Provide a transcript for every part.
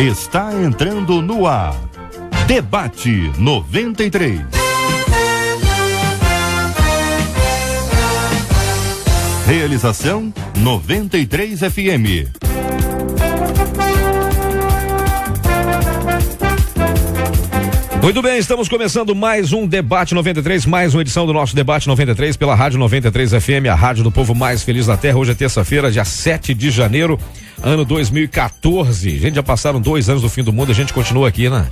Está entrando no ar. Debate 93. Realização 93 FM. Muito bem, estamos começando mais um Debate 93, mais uma edição do nosso Debate 93 pela Rádio 93 FM, a rádio do povo mais feliz da terra. Hoje é terça-feira, dia 7 de janeiro, ano 2014. Gente, já passaram 2 anos do fim do mundo, a gente continua aqui, né?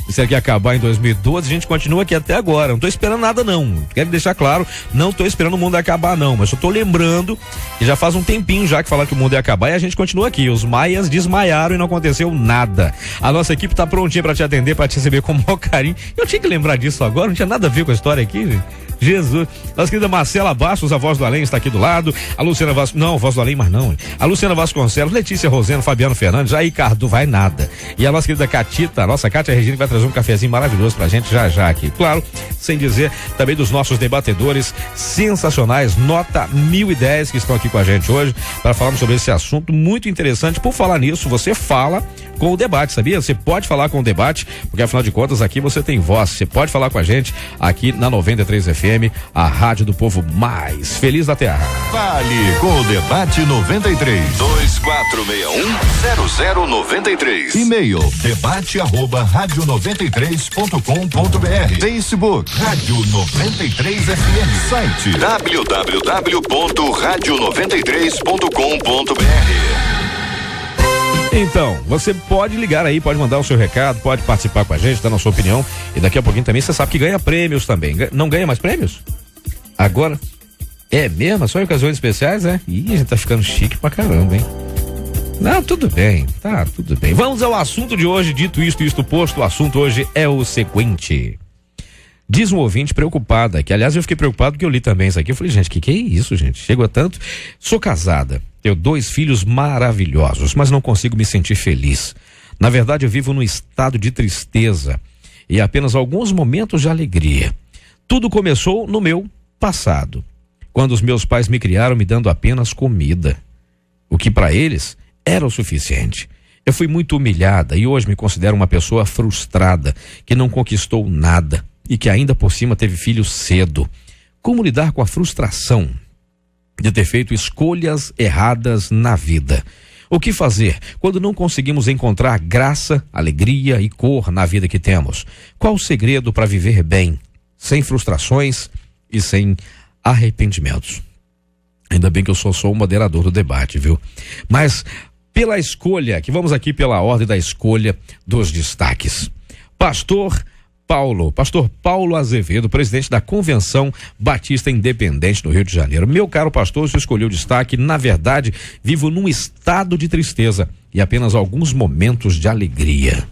Isso aqui ia acabar em 2012, a gente continua aqui até agora. Não tô esperando nada, não. Quero deixar claro, não tô esperando o mundo acabar, não. Mas eu tô lembrando que já faz um tempinho já que falaram que o mundo ia acabar e a gente continua aqui. Os maias desmaiaram e não aconteceu nada. A nossa equipe tá prontinha pra te atender, pra te receber com o maior carinho. Eu tinha que lembrar disso agora, não tinha nada a ver com a história aqui, gente. Jesus. Nossa querida Marcela Bastos, a Voz do Além, está aqui do lado. A Luciana Vasconcelos, não, Voz do Além, mas não. A Luciana Vasconcelos, Letícia Roseno, Fabiano Fernandes, aí Ricardo, vai nada. E a nossa querida Catita, a nossa Cátia Regina, que vai trazer um cafezinho maravilhoso pra gente já aqui. Claro, sem dizer também dos nossos debatedores sensacionais, nota 1010, que estão aqui com a gente hoje para falarmos sobre esse assunto muito interessante. Por falar nisso, você fala com o debate, sabia? Você pode falar com o debate, porque afinal de contas aqui você tem voz. Você pode falar com a gente aqui na 93 FM, a rádio do povo mais feliz da terra. Fale com o Debate 93. 2461-0093. E-mail debate@radio93.com.br. Facebook Rádio 93 FM. Site www.radio93.com.br. Então, você pode ligar aí, pode mandar o seu recado, pode participar com a gente, dar a sua opinião. E daqui a pouquinho também você sabe que ganha prêmios também. Não ganha mais prêmios? Agora? É mesmo? Só em ocasiões especiais, né? Ih, a gente tá ficando chique pra caramba, hein? Não, tudo bem, tá, tudo bem. Vamos ao assunto de hoje. Dito isto posto, o assunto hoje é o seguinte. Diz um ouvinte preocupada, que aliás eu fiquei preocupado porque eu li também isso aqui. Eu falei, gente, que é isso, gente? Chegou a tanto. Sou casada, tenho 2 filhos maravilhosos, mas não consigo me sentir feliz. Na verdade, eu vivo num estado de tristeza e apenas alguns momentos de alegria. Tudo começou no meu passado, quando os meus pais me criaram me dando apenas comida, o que para eles era o suficiente. Eu fui muito humilhada e hoje me considero uma pessoa frustrada, que não conquistou nada e que ainda por cima teve filhos cedo. Como lidar com a frustração de ter feito escolhas erradas na vida? O que fazer quando não conseguimos encontrar graça, alegria e cor na vida que temos? Qual o segredo para viver bem, sem frustrações e sem arrependimentos? Ainda bem que eu sou o moderador do debate, viu? Mas pela escolha, que vamos aqui pela ordem da escolha dos destaques. Pastor Paulo Azevedo, presidente da Convenção Batista Independente do Rio de Janeiro. Meu caro pastor, você escolheu o destaque. Na verdade, vivo num estado de tristeza e apenas alguns momentos de alegria.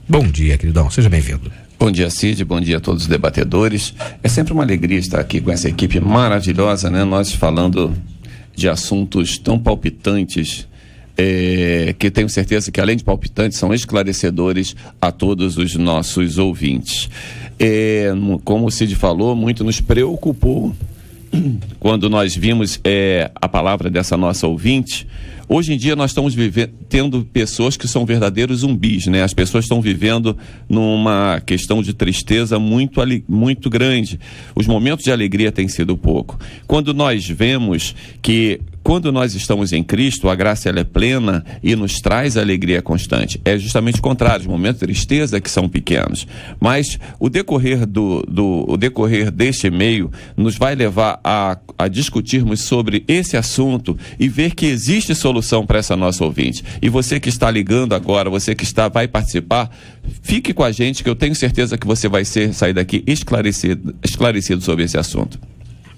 Bom dia, queridão, seja bem-vindo. Bom dia, Cid, bom dia a todos os debatedores. É sempre uma alegria estar aqui com essa equipe maravilhosa, né? Nós falando de assuntos tão palpitantes, que tenho certeza que além de palpitantes são esclarecedores a todos os nossos ouvintes. Como o Cid falou, muito nos preocupou quando nós vimos a palavra dessa nossa ouvinte. Hoje em dia nós estamos tendo pessoas que são verdadeiros zumbis, né? As pessoas estão vivendo numa questão de tristeza muito grande. Os momentos de alegria têm sido pouco. Quando nós vemos que quando nós estamos em Cristo, a graça ela é plena e nos traz alegria constante. É justamente o contrário, os momentos de tristeza que são pequenos. Mas o decorrer o decorrer deste meio nos vai levar a discutirmos sobre esse assunto e ver que existe solução para essa nossa ouvinte. E você que está ligando agora, você que vai participar, fique com a gente que eu tenho certeza que você vai sair daqui esclarecido sobre esse assunto.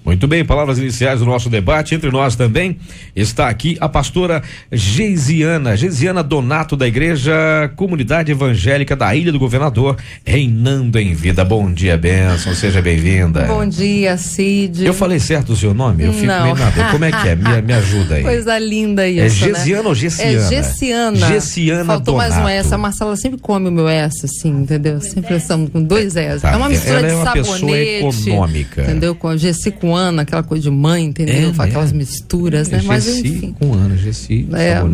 Muito bem, palavras iniciais do nosso debate. Entre nós também está aqui a pastora Geisiana Donato, da Igreja Comunidade Evangélica da Ilha do Governador, reinando em vida. Bom dia, bênção, seja bem-vinda. Bom dia, Cid. Eu falei certo o seu nome? Eu fico meio nada. Como é que é? Me ajuda aí. Coisa linda isso, é Geisiana, né? Ou Gessiana? É Gessiana. Gessiana Faltou Donato. Mais um S. A Marcela sempre come o meu S, assim, entendeu? Sempre estamos com 2 S. Tá, é uma mistura ela de é uma sabonete. Pessoa econômica. Entendeu? Com a Gessi com Ana, aquela coisa de mãe, entendeu? Aquelas misturas, né? Mas enfim. Com Ana, Gessi,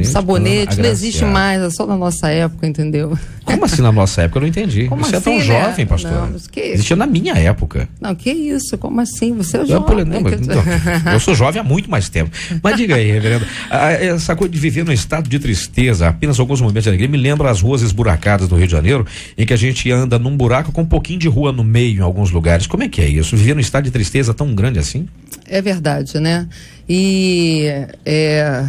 sabonete não existe mais, é só na nossa época, entendeu? Como assim na nossa época? Eu não entendi. Como você assim, é tão jovem, pastor. Não, mas existia na minha época. Não, que isso? Como assim? Você é jovem. Eu sou jovem há muito mais tempo. Mas diga aí, reverendo, essa coisa de viver num estado de tristeza, apenas alguns momentos de alegria, me lembra as ruas esburacadas do Rio de Janeiro, em que a gente anda num buraco com um pouquinho de rua no meio em alguns lugares. Como é que é isso? Viver num estado de tristeza tão grande assim? É verdade, né? E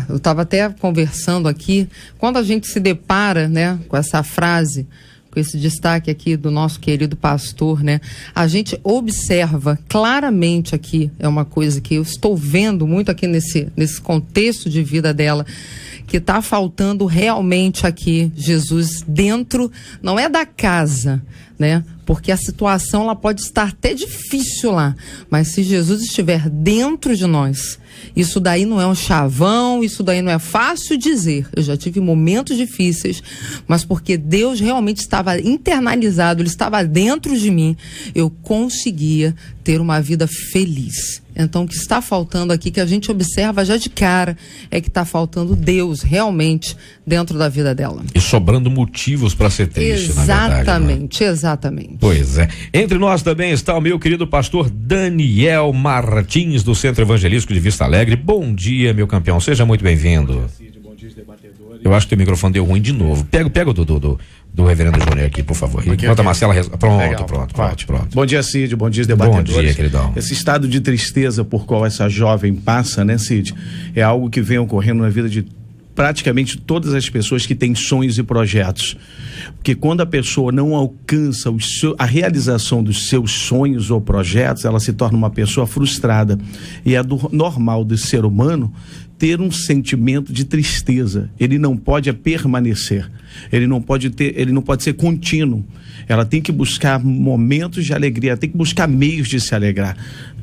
eu estava até conversando aqui, quando a gente se depara, né, com essa frase, com esse destaque aqui do nosso querido pastor, né? A gente observa claramente aqui, é uma coisa que eu estou vendo muito aqui nesse contexto de vida dela, que está faltando realmente aqui Jesus dentro, não é da casa, né? Porque a situação ela pode estar até difícil lá, mas se Jesus estiver dentro de nós, isso daí não é um chavão, isso daí não é fácil dizer. Eu já tive momentos difíceis, mas porque Deus realmente estava internalizado, Ele estava dentro de mim, eu conseguia ter uma vida feliz. Então, o que está faltando aqui, que a gente observa já de cara, é que está faltando Deus realmente dentro da vida dela. E sobrando motivos para ser triste, na verdade. Exatamente, exatamente. Pois é. Entre nós também está o meu querido pastor Daniel Martins, do Centro Evangelístico de Vista Alegre. Bom dia, meu campeão. Seja muito bem-vindo. Bom dia, debatedores. Eu acho que o microfone deu ruim de novo. Pega o do reverendo Júnior aqui, por favor. Enquanto a Marcela... Pronto. Bom dia, Cid. Bom dia, debatedores. Bom dia, queridão. Esse estado de tristeza por qual essa jovem passa, né, Cid? É algo que vem ocorrendo na vida de praticamente todas as pessoas que têm sonhos e projetos. Porque quando a pessoa não alcança a realização dos seus sonhos ou projetos, ela se torna uma pessoa frustrada. E é normal do ser humano ter um sentimento de tristeza. Ele não pode permanecer. Ele não pode ser contínuo. Ela tem que buscar momentos de alegria, tem que buscar meios de se alegrar.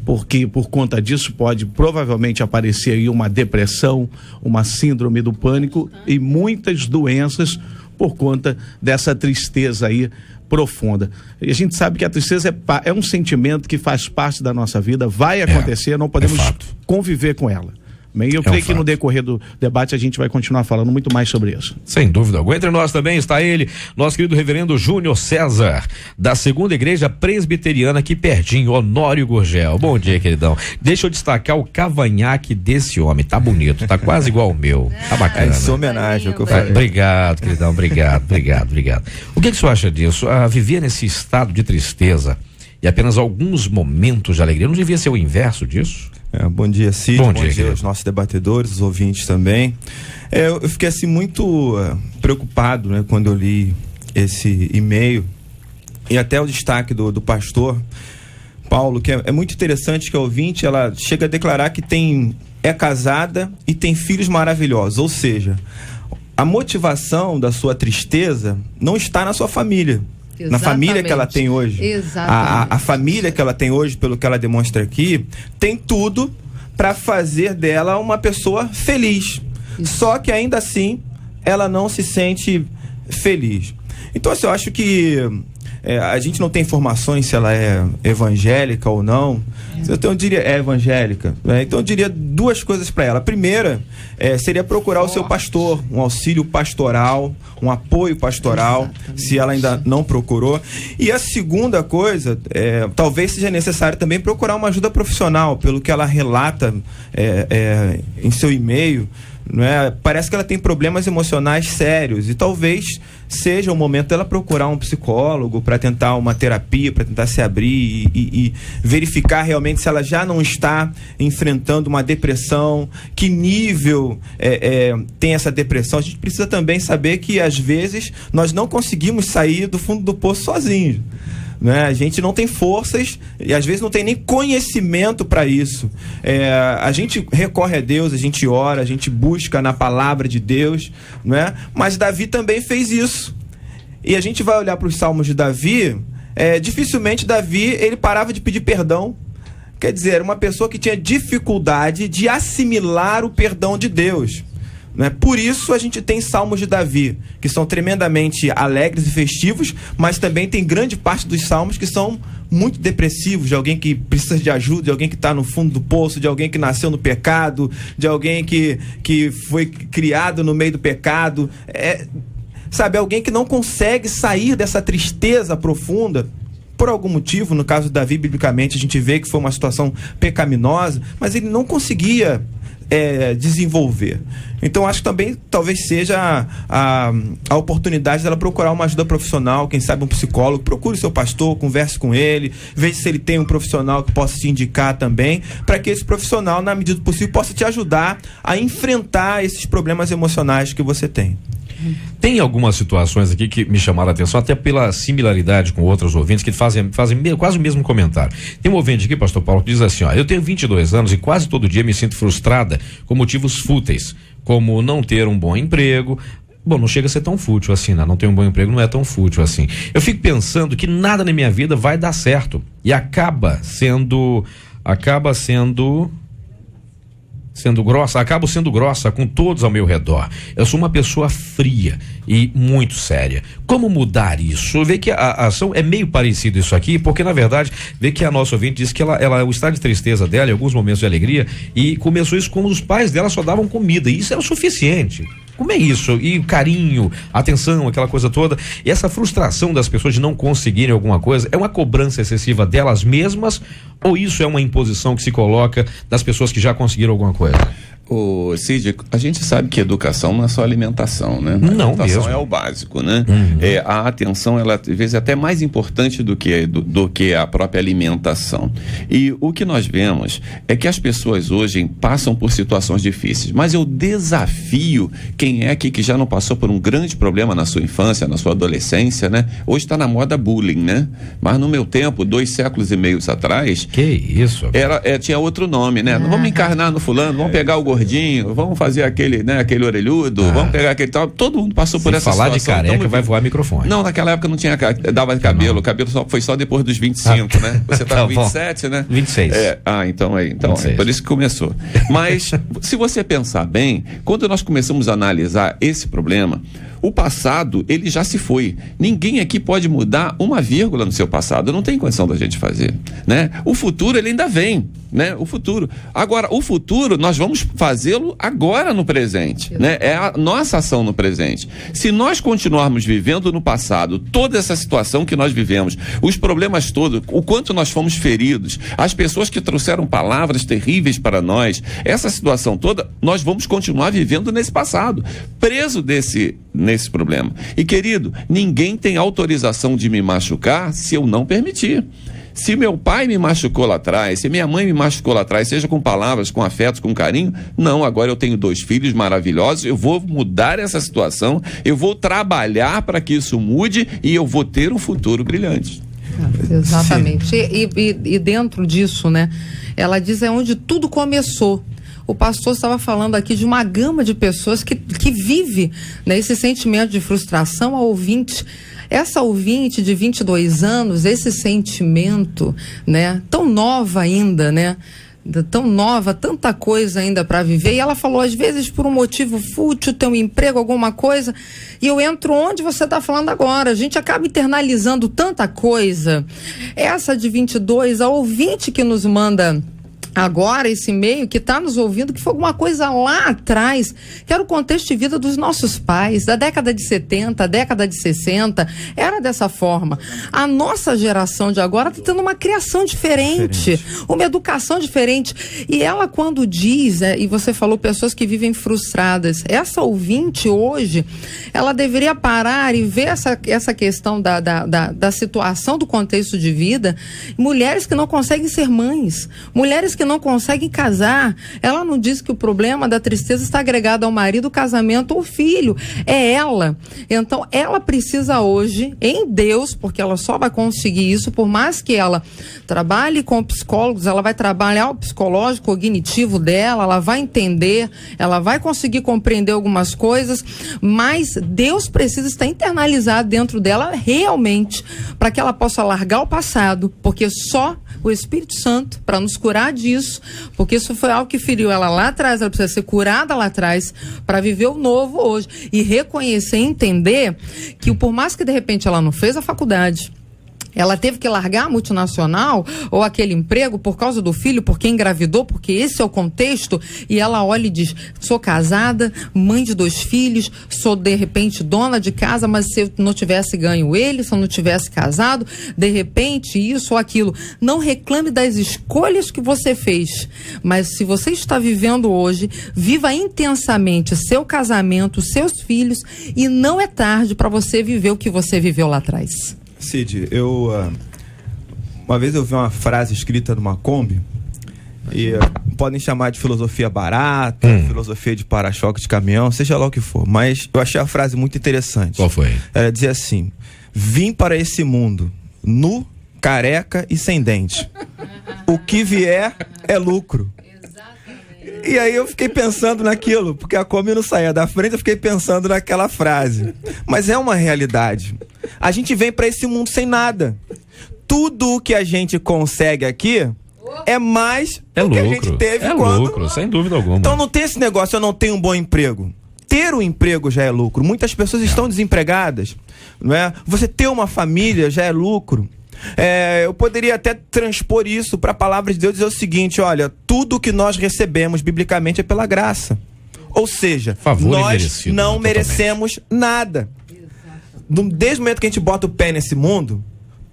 Porque por conta disso pode provavelmente aparecer aí uma depressão, uma síndrome do pânico e muitas doenças por conta dessa tristeza aí profunda. E a gente sabe que a tristeza é um sentimento que faz parte da nossa vida, vai acontecer, não podemos conviver com ela. E eu creio que no decorrer do debate a gente vai continuar falando muito mais sobre isso. Sem dúvida alguma. Entre nós também está ele, nosso querido reverendo Júnior César, da Segunda Igreja Presbiteriana aqui pertinho, Honório Gurgel. Bom dia, queridão. Deixa eu destacar o cavanhaque desse homem. Tá bonito, tá quase igual ao meu. Tá bacana. É essa homenagem ao que eu falei. Obrigado, queridão. Obrigado. O que o senhor acha disso? Viver nesse estado de tristeza e apenas alguns momentos de alegria, não devia ser o inverso disso? Bom dia, Cid. Bom dia aos nossos debatedores, os ouvintes também. Eu fiquei assim muito preocupado, né, quando eu li esse e-mail e até o destaque do pastor Paulo, que é muito interessante, que a ouvinte, ela chega a declarar que é casada e tem filhos maravilhosos, ou seja, a motivação da sua tristeza não está na sua família. Exatamente. Na família que ela tem hoje. A família que ela tem hoje, pelo que ela demonstra aqui, tem tudo para fazer dela uma pessoa feliz. Isso. Só que ainda assim ela não se sente feliz. Então assim, eu acho que a gente não tem informações se ela é evangélica ou não. Então eu diria, é evangélica. Então eu diria duas coisas para ela. A primeira seria procurar o seu pastor, um auxílio pastoral, um apoio pastoral, se ela ainda não procurou. E a segunda coisa, talvez seja necessário também procurar uma ajuda profissional, pelo que ela relata em seu e-mail. Não é? Parece que ela tem problemas emocionais sérios e talvez seja o momento dela procurar um psicólogo para tentar uma terapia, para tentar se abrir e verificar realmente se ela já não está enfrentando uma depressão, que nível tem essa depressão. A gente precisa também saber que às vezes nós não conseguimos sair do fundo do poço sozinhos. Né? A gente não tem forças e às vezes não tem nem conhecimento para isso. A gente recorre a Deus, a gente ora, a gente busca na palavra de Deus, né? Mas Davi também fez isso. E a gente vai olhar para os salmos de Davi, dificilmente Davi ele parava de pedir perdão. Quer dizer, era uma pessoa que tinha dificuldade de assimilar o perdão de Deus. né? Por isso a gente tem salmos de Davi, que são tremendamente alegres e festivos, mas também tem grande parte dos salmos que são muito depressivos, de alguém que precisa de ajuda, de alguém que está no fundo do poço, de alguém que nasceu no pecado, de alguém que foi criado no meio do pecado. Sabe, alguém que não consegue sair dessa tristeza profunda por algum motivo. No caso de Davi, biblicamente, a gente vê que foi uma situação pecaminosa, mas ele não conseguia desenvolver. Então acho que também talvez seja a oportunidade dela procurar uma ajuda profissional, quem sabe um psicólogo. Procure seu pastor, converse com ele, veja se ele tem um profissional que possa te indicar também, para que esse profissional, na medida do possível, possa te ajudar a enfrentar esses problemas emocionais que você tem. Tem algumas situações aqui que me chamaram a atenção, até pela similaridade com outros ouvintes que fazem quase o mesmo comentário. Tem um ouvinte aqui, pastor Paulo, que diz assim, eu tenho 22 anos e quase todo dia me sinto frustrada com motivos fúteis, como não ter um bom emprego. Bom, não chega a ser tão fútil assim, né? Não ter um bom emprego não é tão fútil assim. Eu fico pensando que nada na minha vida vai dar certo e acabo sendo grossa com todos ao meu redor. Eu sou uma pessoa fria e muito séria. Como mudar isso? Vê que a ação é meio parecido isso aqui, porque na verdade, vê que a nossa ouvinte disse que o estado de tristeza dela, em alguns momentos de alegria, e começou isso como os pais dela só davam comida, e isso é o suficiente. Como é isso? E o carinho, atenção, aquela coisa toda. E essa frustração das pessoas de não conseguirem alguma coisa, é uma cobrança excessiva delas mesmas, ou isso é uma imposição que se coloca das pessoas que já conseguiram alguma coisa? Ô Cid, a gente sabe que educação não é só alimentação, né? Não alimentação mesmo. É o básico, né? Uhum. A atenção, ela às vezes é até mais importante do que a própria alimentação. E o que nós vemos é que as pessoas hoje passam por situações difíceis, mas eu desafio quem é que já não passou por um grande problema na sua infância, na sua adolescência, né? Hoje está na moda bullying, né? Mas no meu tempo, 2 séculos e meio atrás... Que isso? Tinha outro nome, né? Vamos encarnar no fulano, vamos pegar o gordinho, vamos fazer aquele orelhudo, vamos pegar aquele tal. Todo mundo passou por essa situação. Se falar de careca, vai voar microfone. Não, naquela época não tinha, dava cabelo, o cabelo foi só depois dos 25, né? Você tá com 27, né? 26. Então é por isso que começou. Mas, se você pensar bem, quando nós começamos a analisar esse problema, o passado, ele já se foi. Ninguém aqui pode mudar uma vírgula no seu passado. Não tem condição da gente fazer, né? O futuro, ele ainda vem, né? O futuro. Agora, o futuro, nós vamos fazê-lo agora no presente, né? É a nossa ação no presente. Se nós continuarmos vivendo no passado, toda essa situação que nós vivemos, os problemas todos, o quanto nós fomos feridos, as pessoas que trouxeram palavras terríveis para nós, essa situação toda, nós vamos continuar vivendo nesse passado, preso nesse problema. E, querido, ninguém tem autorização de me machucar se eu não permitir. Se meu pai me machucou lá atrás, se minha mãe me machucou lá atrás, seja com palavras, com afetos, com carinho, não, agora eu tenho 2 filhos maravilhosos, eu vou mudar essa situação, eu vou trabalhar para que isso mude e eu vou ter um futuro brilhante. Exatamente. E dentro disso, né, ela diz onde tudo começou. O pastor estava falando aqui de uma gama de pessoas que vive, né, esse sentimento de frustração. A ouvinte, essa ouvinte de 22 anos, esse sentimento, né, tão nova ainda, né, tão nova, tanta coisa ainda para viver, e ela falou, às vezes por um motivo fútil, ter um emprego, alguma coisa, e eu entro onde você está falando agora, a gente acaba internalizando tanta coisa. Essa de 22, a ouvinte que nos manda agora esse e-mail, que está nos ouvindo, que foi alguma coisa lá atrás, que era o contexto de vida dos nossos pais, da década de 70, década de 60, era dessa forma. A nossa geração de agora está tendo uma criação diferente, uma educação diferente. E ela, quando diz, e você falou pessoas que vivem frustradas, essa ouvinte hoje, ela deveria parar e ver essa questão da situação do contexto de vida, mulheres que não conseguem ser mães, mulheres que não conseguem casar. Ela não diz que o problema da tristeza está agregado ao marido, o casamento ou o filho. É ela. Então, ela precisa hoje, em Deus, porque ela só vai conseguir isso, por mais que ela trabalhe com psicólogos, ela vai trabalhar o psicológico, cognitivo dela, ela vai entender, ela vai conseguir compreender algumas coisas, mas Deus precisa estar internalizado dentro dela realmente, para que ela possa largar o passado, porque só o Espírito Santo, para nos curar disso, disso, porque isso foi algo que feriu ela lá atrás, ela precisa ser curada lá atrás para viver o novo hoje e reconhecer e entender que por mais que de repente ela não fez a faculdade, ela teve que largar a multinacional ou aquele emprego por causa do filho, porque engravidou, porque esse é o contexto, e ela olha e diz, sou casada, mãe de 2 filhos, sou de repente dona de casa, mas se eu não tivesse ganho ele, se eu não tivesse casado, de repente isso ou aquilo. Não reclame das escolhas que você fez, mas se você está vivendo hoje, viva intensamente seu casamento, seus filhos, e não é tarde para você viver o que você viveu lá atrás. Cid, uma vez eu vi uma frase escrita numa Kombi, e podem chamar de filosofia barata, filosofia de para-choque de caminhão, seja lá o que for, mas eu achei a frase muito interessante. Qual foi? Ela dizia assim: vim para esse mundo nu, careca e sem dente. O que vier é lucro. E aí eu fiquei pensando naquilo, porque a Kombi não saía da frente, eu fiquei pensando naquela frase. Mas é uma realidade. A gente vem pra esse mundo sem nada. Tudo o que a gente consegue aqui é mais do que a gente teve quando... lucro, sem dúvida alguma. Então não tem esse negócio, eu não tenho um bom emprego. Ter um emprego já é lucro. Muitas pessoas estão desempregadas, não é? Você ter uma família já é lucro. Eu poderia até transpor isso para a palavra de Deus e dizer o seguinte: olha, tudo que nós recebemos biblicamente é pela graça. Ou seja, nós não merecemos nada. Desde o momento que a gente bota o pé nesse mundo,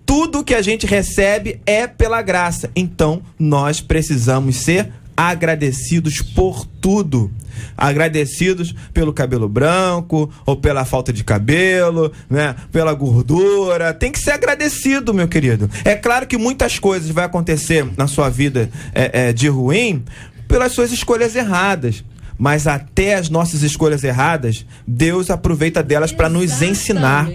tudo que a gente recebe é pela graça. Então, nós precisamos ser agradecidos por tudo. Agradecidos pelo cabelo branco, ou pela falta de cabelo, né? Pela gordura. Tem que ser agradecido, meu querido. É claro que muitas coisas vai acontecer na sua vida de ruim pelas suas escolhas erradas. Mas até as nossas escolhas erradas, Deus aproveita delas para nos ensinar,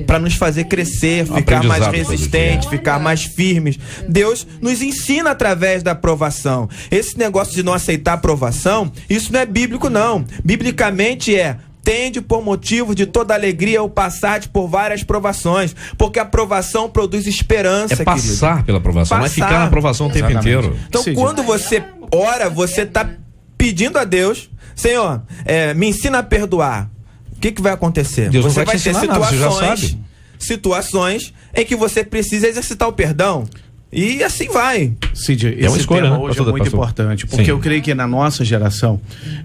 para nos fazer crescer, ficar mais resistentes, ficar mais firmes. Deus nos ensina através da aprovação. Esse negócio de não aceitar aprovação, isso não é bíblico, não. Biblicamente tende por motivo de toda alegria o passar por várias provações, porque a aprovação produz esperança. É passar, querido, pela aprovação, não é ficar na aprovação o tempo inteiro. Então, quando você ora, você está pedindo a Deus: Senhor, me ensina a perdoar. O que vai acontecer? Deus você vai ter situações em que você precisa exercitar o perdão. E assim vai. Cid, esse escolha, tema né? hoje é muito importante, porque Sim. eu creio que na nossa geração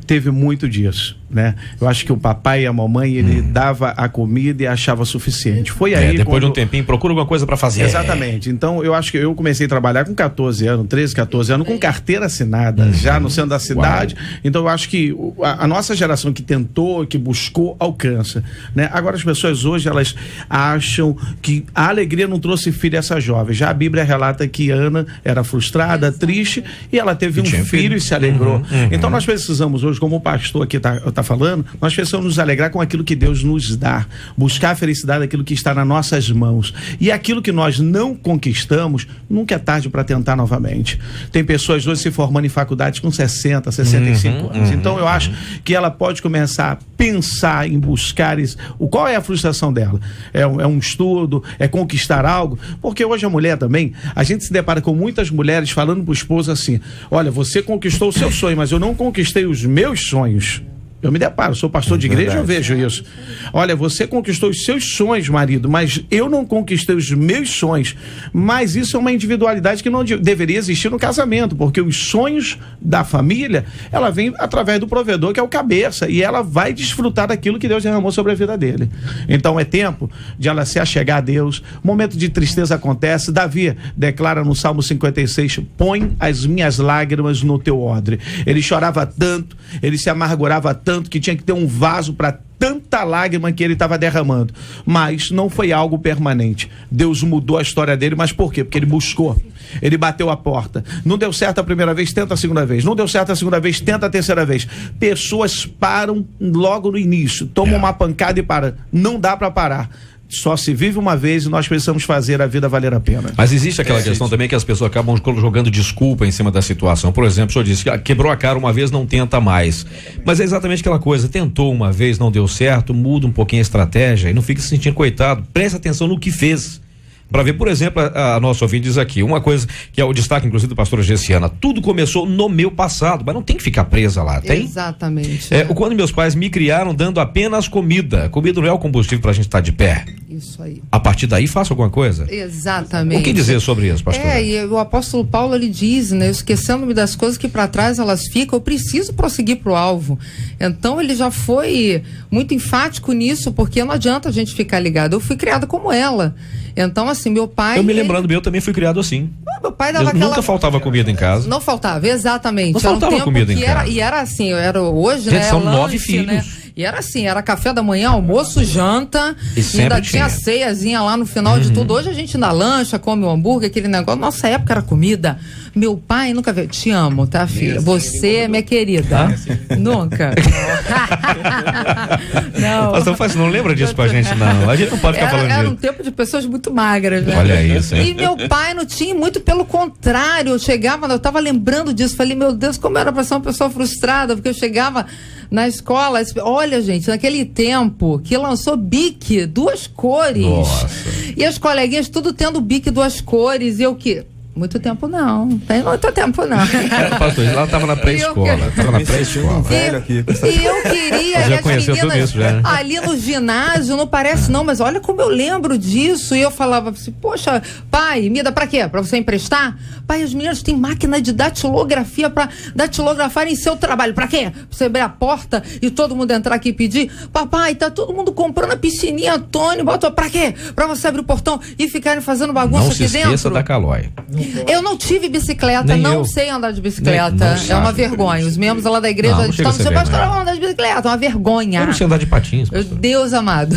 teve muito disso, né? Eu acho que o papai e a mamãe, ele dava a comida e achava suficiente. Foi aí depois de um tempinho, procura alguma coisa para fazer. Exatamente. Então, eu acho que eu comecei a trabalhar com 14 anos, 13, 14 anos, com carteira assinada, já no centro da cidade. Uau. Então, eu acho que a nossa geração que tentou, que buscou, alcança, né? Agora, as pessoas hoje, elas acham que a alegria não trouxe filho a essa jovem. Já a Bíblia relata que Ana era frustrada, triste, e ela teve um filho e se alegrou. Então nós precisamos hoje, como o pastor aqui tá falando, nós precisamos nos alegrar com aquilo que Deus nos dá, buscar a felicidade daquilo que está nas nossas mãos, e aquilo que nós não conquistamos, nunca é tarde para tentar novamente. Tem pessoas hoje se formando em faculdades com 60, 65 anos. Então eu acho que ela pode começar a pensar em buscar isso. Qual é a frustração dela? É um estudo? É conquistar algo? Porque hoje a mulher também, a gente se depara com muitas mulheres falando pro esposo assim: olha, você conquistou o seu sonho, mas eu não conquistei os meus sonhos. Eu me deparo, sou pastor de igreja, eu vejo isso. Olha, você conquistou os seus sonhos, marido, mas eu não conquistei os meus sonhos. Mas isso é uma individualidade que não deveria existir no casamento, porque os sonhos da família, ela vem através do provedor, que é o cabeça, e ela vai desfrutar daquilo que Deus derramou sobre a vida dele. Então é tempo de ela se achegar a Deus. Momento de tristeza acontece. Davi declara no Salmo 56: põe as minhas lágrimas no teu odre. Ele chorava tanto, ele se amargurava tanto, que tinha que ter um vaso para tanta lágrima que ele estava derramando, mas não foi algo permanente. Deus mudou a história dele, mas por quê? Porque ele buscou, ele bateu a porta, não deu certo a primeira vez, tenta a segunda vez, não deu certo a segunda vez, tenta a terceira vez. Pessoas param logo no início, tomam uma pancada e param. Não dá para parar. Só se vive uma vez e nós precisamos fazer a vida valer a pena. Mas existe aquela questão também que as pessoas acabam jogando desculpa em cima da situação. Por exemplo, o senhor disse que quebrou a cara uma vez, não tenta mais. Mas é exatamente aquela coisa: tentou uma vez, não deu certo, muda um pouquinho a estratégia e não fique se sentindo coitado. Presta atenção no que fez. para ver, por exemplo, a nossa ouvinte diz aqui, uma coisa que é o destaque, inclusive, do pastor Gessiana, tudo começou no meu passado, mas não tem que ficar presa lá, tem? Exatamente. Quando meus pais me criaram dando apenas comida não é o combustível pra gente estar de pé. Isso aí. A partir daí, faça alguma coisa? Exatamente. O que dizer sobre isso, pastor? E o apóstolo Paulo, ele diz, né, esquecendo-me das coisas que para trás elas ficam, eu preciso prosseguir pro alvo. Então, ele já foi muito enfático nisso, porque não adianta a gente ficar ligado. Eu fui criada como ela. Então, assim, meu pai... Eu me lembrando, eu também fui criado assim. Meu pai dava nunca faltava comida em casa. Não faltava, exatamente. Não faltava comida em casa. E era assim, hoje, gente, né? São lanche, 9 filhos. Né? E era assim, era café da manhã, almoço, janta, e ainda tinha ceiazinha lá no final de tudo. Hoje a gente ainda lancha, come o hambúrguer, aquele negócio. Nossa época era comida. Meu pai nunca viu. Te amo, tá, filha? Você é minha querida. Nunca. Não. Pastor, não lembra disso pra gente, não. A gente não pode ficar falando disso. Era um tempo de pessoas muito magras, né? Olha isso, hein? E meu pai não tinha, muito pelo contrário. Eu chegava, eu tava lembrando disso. Falei, meu Deus, como era pra ser uma pessoa frustrada, porque eu chegava na escola, olha, gente, naquele tempo que lançou bique, 2 cores. Nossa. E as coleguinhas tudo tendo bique 2 cores, e eu que... Muito tempo não tem muito tempo não. Pastor, ela estava na pré-escola. E eu queria, já conheceu tudo isso, já, né? Ali no ginásio, não parece não, mas olha como eu lembro disso. E eu falava assim, poxa, pai, me dá pra quê? Pra você emprestar? Pai, os meninos têm máquina de datilografia pra datilografar em seu trabalho. Pra quê? Pra você abrir a porta e todo mundo entrar aqui e pedir? Papai, tá todo mundo comprando a piscininha Antônio, bota pra quê? Pra você abrir o portão e ficarem fazendo bagunça aqui dentro? Não se esqueça da Calói. Eu não tive bicicleta, não sei andar de bicicleta. É uma vergonha. Os membros lá da igreja estão no seu pastor, vão andar de bicicleta. É uma vergonha. Eu não sei andar de patins. Deus amado.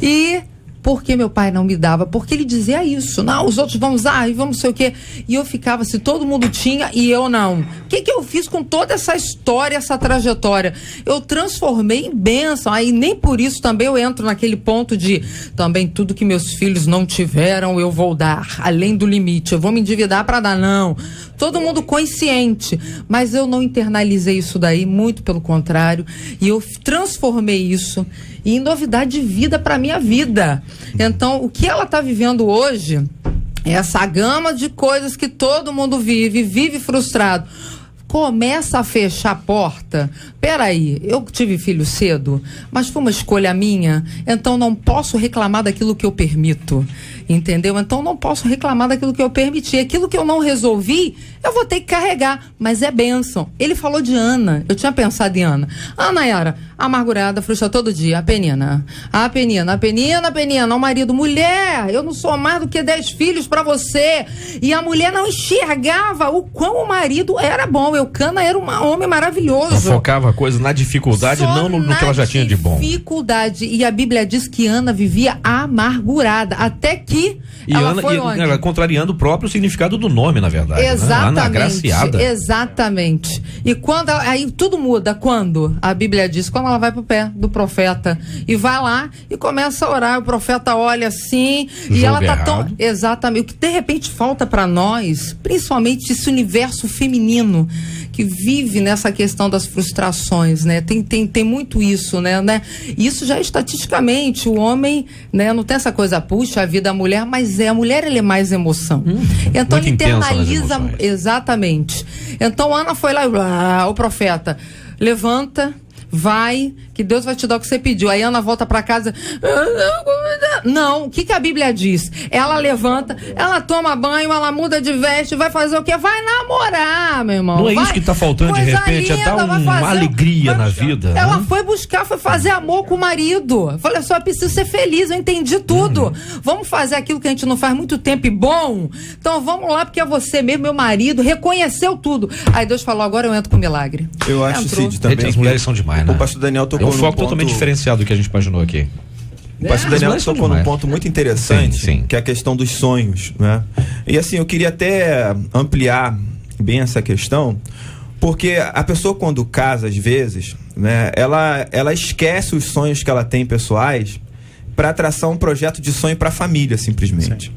E por que meu pai não me dava? Porque ele dizia isso. Não, os outros vão usar e vamos não sei o quê. E eu ficava, se todo mundo tinha e eu não. O que eu fiz com toda essa história, essa trajetória? Eu transformei em bênção. Aí nem por isso também eu entro naquele ponto de também tudo que meus filhos não tiveram eu vou dar, além do limite. Eu vou me endividar para dar, não. Todo mundo consciente. Mas eu não internalizei isso daí, muito pelo contrário. E eu transformei isso em novidade de vida para minha vida. Então, o que ela está vivendo hoje é essa gama de coisas que todo mundo vive frustrado. Começa a fechar a porta. Peraí, eu tive filho cedo, mas foi uma escolha minha, então não posso reclamar daquilo que eu permito, entendeu? Então não posso reclamar daquilo que eu permiti. Aquilo que eu não resolvi, eu vou ter que carregar, mas é bênção. Ele falou de Ana, eu tinha pensado em Ana. A Nayara, amargurada, frustra todo dia. A Penina, o marido, mulher, eu não sou mais do que 10 filhos pra você. E a mulher não enxergava o quão o marido era bom. Eucana era um homem maravilhoso. Ela focava a coisa na dificuldade, não no que ela já tinha de bom. Dificuldade. E a Bíblia diz que Ana vivia amargurada, até que ela foi onde? Ela contrariando o próprio significado do nome, na verdade. Exatamente. Né? Ana agraciada. Exatamente. E quando aí tudo muda, quando a Bíblia diz, quando ela vai pro pé do profeta e vai lá e começa a orar, o profeta olha assim e ela tá tão... Exatamente. O que de repente falta para nós, principalmente esse universo feminino que vive nessa questão das frustrações, né? Tem muito isso, né? Isso já estatisticamente, o homem, né? Não tem essa coisa, puxa, a vida da mulher, mas a mulher, ele é mais emoção. Então ele internaliza, exatamente. Então Ana foi lá, o profeta, levanta, vai, que Deus vai te dar o que você pediu. Aí Ana volta pra casa, não, o que a Bíblia diz? Ela levanta, ela toma banho, ela muda de veste, vai fazer o quê? Vai namorar, meu irmão. Não é isso que tá faltando de repente, é dar uma alegria na vida. Ela foi buscar, foi fazer amor com o marido. Eu falei, só eu preciso ser feliz, eu entendi tudo. Vamos fazer aquilo que a gente não faz muito tempo e bom? Então vamos lá, porque é você mesmo, meu marido, reconheceu tudo. Aí Deus falou, agora eu entro com milagre. Eu acho, Cid, também. As mulheres são demais, né? O pastor Daniel tocou num foco totalmente diferenciado do que a gente imaginou aqui. O pastor Daniel tocou num ponto muito interessante, sim. Que é a questão dos sonhos, né? E assim, eu queria até ampliar bem essa questão, porque a pessoa quando casa, às vezes, né, ela esquece os sonhos que ela tem pessoais para traçar um projeto de sonho para a família, simplesmente.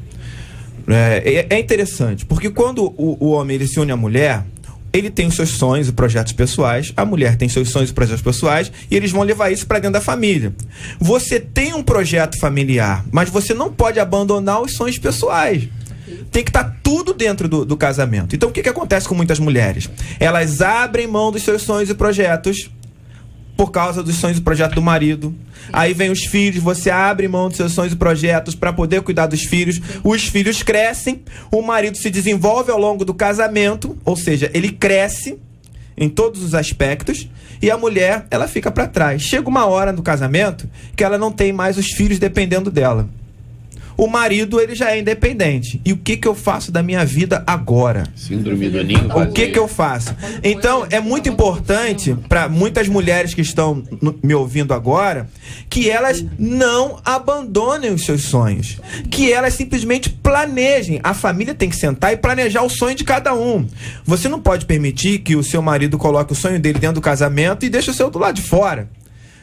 É interessante, porque quando o homem ele se une à mulher, ele tem os seus sonhos e projetos pessoais, a mulher tem seus sonhos e projetos pessoais, e eles vão levar isso para dentro da família. Você tem um projeto familiar, mas você não pode abandonar os sonhos pessoais. Tem que estar tudo dentro do casamento. Então, o que acontece com muitas mulheres? Elas abrem mão dos seus sonhos e projetos por causa dos sonhos e projetos do marido. Aí vem os filhos, você abre mão dos seus sonhos e projetos para poder cuidar dos filhos. Os filhos crescem, o marido se desenvolve ao longo do casamento, ou seja, ele cresce em todos os aspectos, e a mulher, ela fica para trás. Chega uma hora no casamento que ela não tem mais os filhos dependendo dela. O marido, ele já é independente. E o que eu faço da minha vida agora? Síndrome do ninho. O que eu faço? Então, é muito importante para muitas mulheres que estão me ouvindo agora, que elas não abandonem os seus sonhos. Que elas simplesmente planejem. A família tem que sentar e planejar o sonho de cada um. Você não pode permitir que o seu marido coloque o sonho dele dentro do casamento e deixe o seu do lado de fora.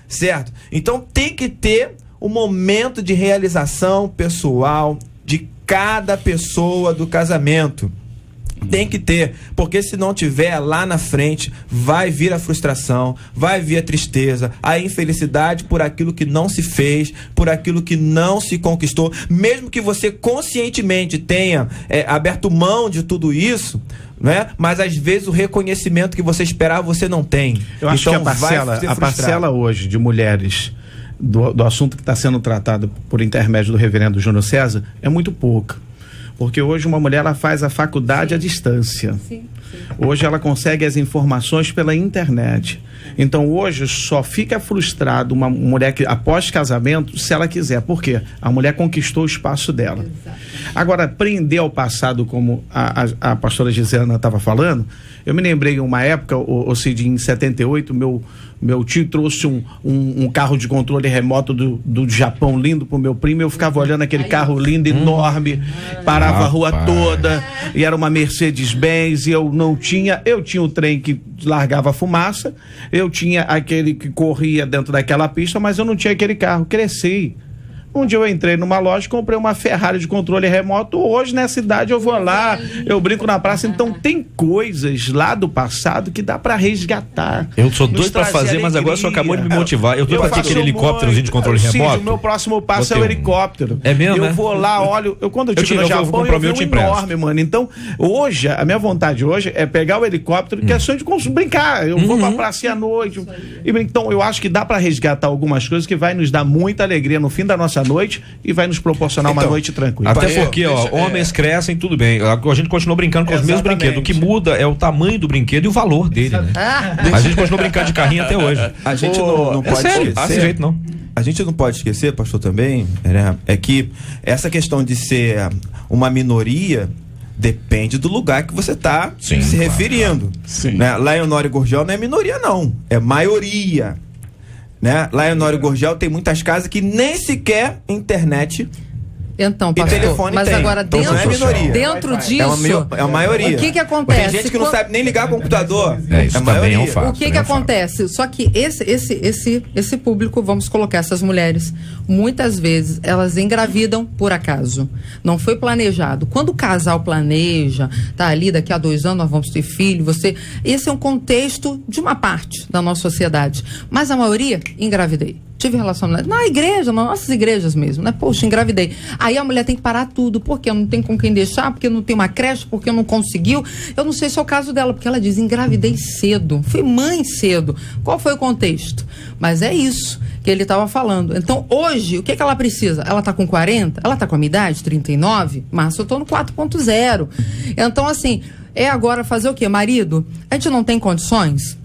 Certo? Então, tem que ter o momento de realização pessoal de cada pessoa do casamento. Tem que ter, porque se não tiver, lá na frente vai vir a frustração, vai vir a tristeza, a infelicidade por aquilo que não se fez, por aquilo que não se conquistou. Mesmo que você conscientemente tenha aberto mão de tudo isso, né? Mas às vezes o reconhecimento que você esperava você não tem. Eu acho então, que a parcela hoje de mulheres do assunto que está sendo tratado por intermédio do reverendo Júnior César é muito pouca. Porque hoje uma mulher, ela faz a faculdade à distância. Sim. Hoje ela consegue as informações pela internet. Então hoje só fica frustrado uma mulher que após casamento, se ela quiser. Por quê? A mulher conquistou o espaço dela. Exato. Agora, prender ao passado, como a pastora Gisela estava falando, eu me lembrei em uma época, o Cid, em 78, meu tio trouxe um carro de controle remoto do Japão lindo pro meu primo, eu ficava olhando aquele carro lindo, enorme, parava a rua toda, e era uma Mercedes-Benz, e eu tinha o trem que largava fumaça, eu tinha aquele que corria dentro daquela pista, mas eu não tinha aquele carro. Cresci. Um dia eu entrei numa loja e comprei uma Ferrari de controle remoto. Hoje, nessa idade, eu vou lá, eu brinco na praça. Então, tem coisas lá do passado que dá pra resgatar. Eu sou doido pra fazer, alegria. Mas agora só acabou de me motivar. Eu tô pra ter aquele helicópterozinho de controle remoto. O meu próximo passo é o helicóptero. É mesmo, Eu vou lá, olho... Quando eu estive no Japão, eu vi um enorme, mano. Então, hoje, a minha vontade hoje é pegar o helicóptero, que é sonho de brincar. Eu vou pra praça à noite. Então, eu acho que dá pra resgatar algumas coisas que vai nos dar muita alegria no fim da nossa noite e vai nos proporcionar uma noite tranquila. Até porque, homens crescem, tudo bem. A gente continua brincando com os mesmos brinquedos. O que muda é o tamanho do brinquedo e o valor dele, né? A gente continua brincando de carrinho até hoje. A gente não pode esquecer. Desse jeito não. A gente não pode esquecer, pastor, também, né, é que essa questão de ser uma minoria depende do lugar que você está se referindo. Sim. Né? Lá em Honório Gurgel não é minoria, não. É maioria. Né? Lá em Honório Gurgel tem muitas casas que nem sequer internet então, pastor, e telefone mas tem. agora dentro, não é minoria. Dentro disso é a maioria. o que acontece? Tem gente que não sabe nem ligar computador. Isso também é um fato. O que acontece? Só que esse público, vamos colocar essas mulheres, muitas vezes elas engravidam por acaso. Não foi planejado. Quando o casal planeja, tá ali, daqui a 2 anos nós vamos ter filho, esse é um contexto de uma parte da nossa sociedade. Mas a maioria, engravidei. Tive relacionamento na igreja, nas nossas igrejas mesmo, né? Poxa, engravidei. Aí a mulher tem que parar tudo, porque não tem com quem deixar, porque não tem uma creche, porque não conseguiu. Eu não sei se é o caso dela, porque ela diz, engravidei cedo, fui mãe cedo. Qual foi o contexto? Mas é isso que ele estava falando. Então, hoje, o que ela precisa? Ela está com 40? Ela está com a minha idade, 39? Mas eu estou no 4.0. Então, assim, é agora fazer o quê? Marido, a gente não tem condições?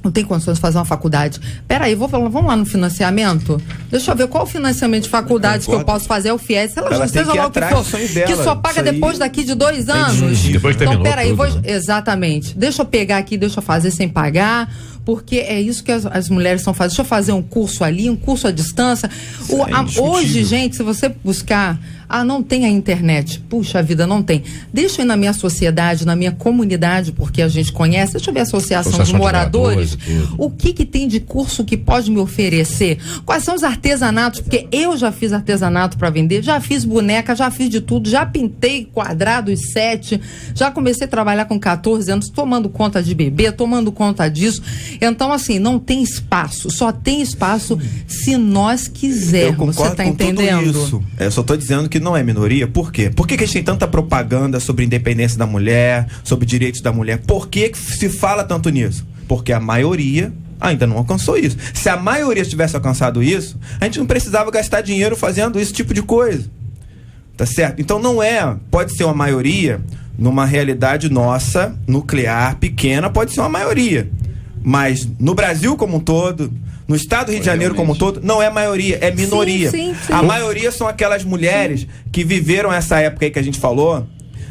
Não tem condições de fazer uma faculdade. Peraí, vamos lá no financiamento? Deixa eu ver qual o financiamento de faculdades que eu posso fazer, é o FIES, seja lá o que for, que só paga depois daqui de 2 anos. Depois terminou. Então, peraí, exatamente. Deixa eu pegar aqui, deixa eu fazer sem pagar, porque é isso que as mulheres estão fazendo. Deixa eu fazer um curso ali, um curso à distância. Hoje, gente, se você buscar, não tem a internet. Puxa vida, não tem. Deixa eu ir na minha sociedade, na minha comunidade, porque a gente conhece. Deixa eu ver a Associação de Moradores. O que tem de curso que pode me oferecer? Quais são os artesanatos? Porque eu já fiz artesanato para vender, já fiz boneca, já fiz de tudo, já pintei quadrados 7, já comecei a trabalhar com 14 anos, tomando conta de bebê, tomando conta disso. Então, assim, não tem espaço. Só tem espaço se nós quisermos. Você tá entendendo? Tudo isso. Eu só tô dizendo que não é minoria. Por quê? Por que a gente tem tanta propaganda sobre independência da mulher, sobre direitos da mulher? Por que se fala tanto nisso? Porque a maioria ainda não alcançou isso. Se a maioria tivesse alcançado isso, a gente não precisava gastar dinheiro fazendo esse tipo de coisa. Tá certo? Então pode ser uma maioria numa realidade nossa, nuclear, pequena, pode ser uma maioria. Mas no Brasil como um todo, no estado do Rio de Janeiro como um todo, não é maioria, é minoria. Sim. A maioria são aquelas mulheres que viveram essa época aí que a gente falou,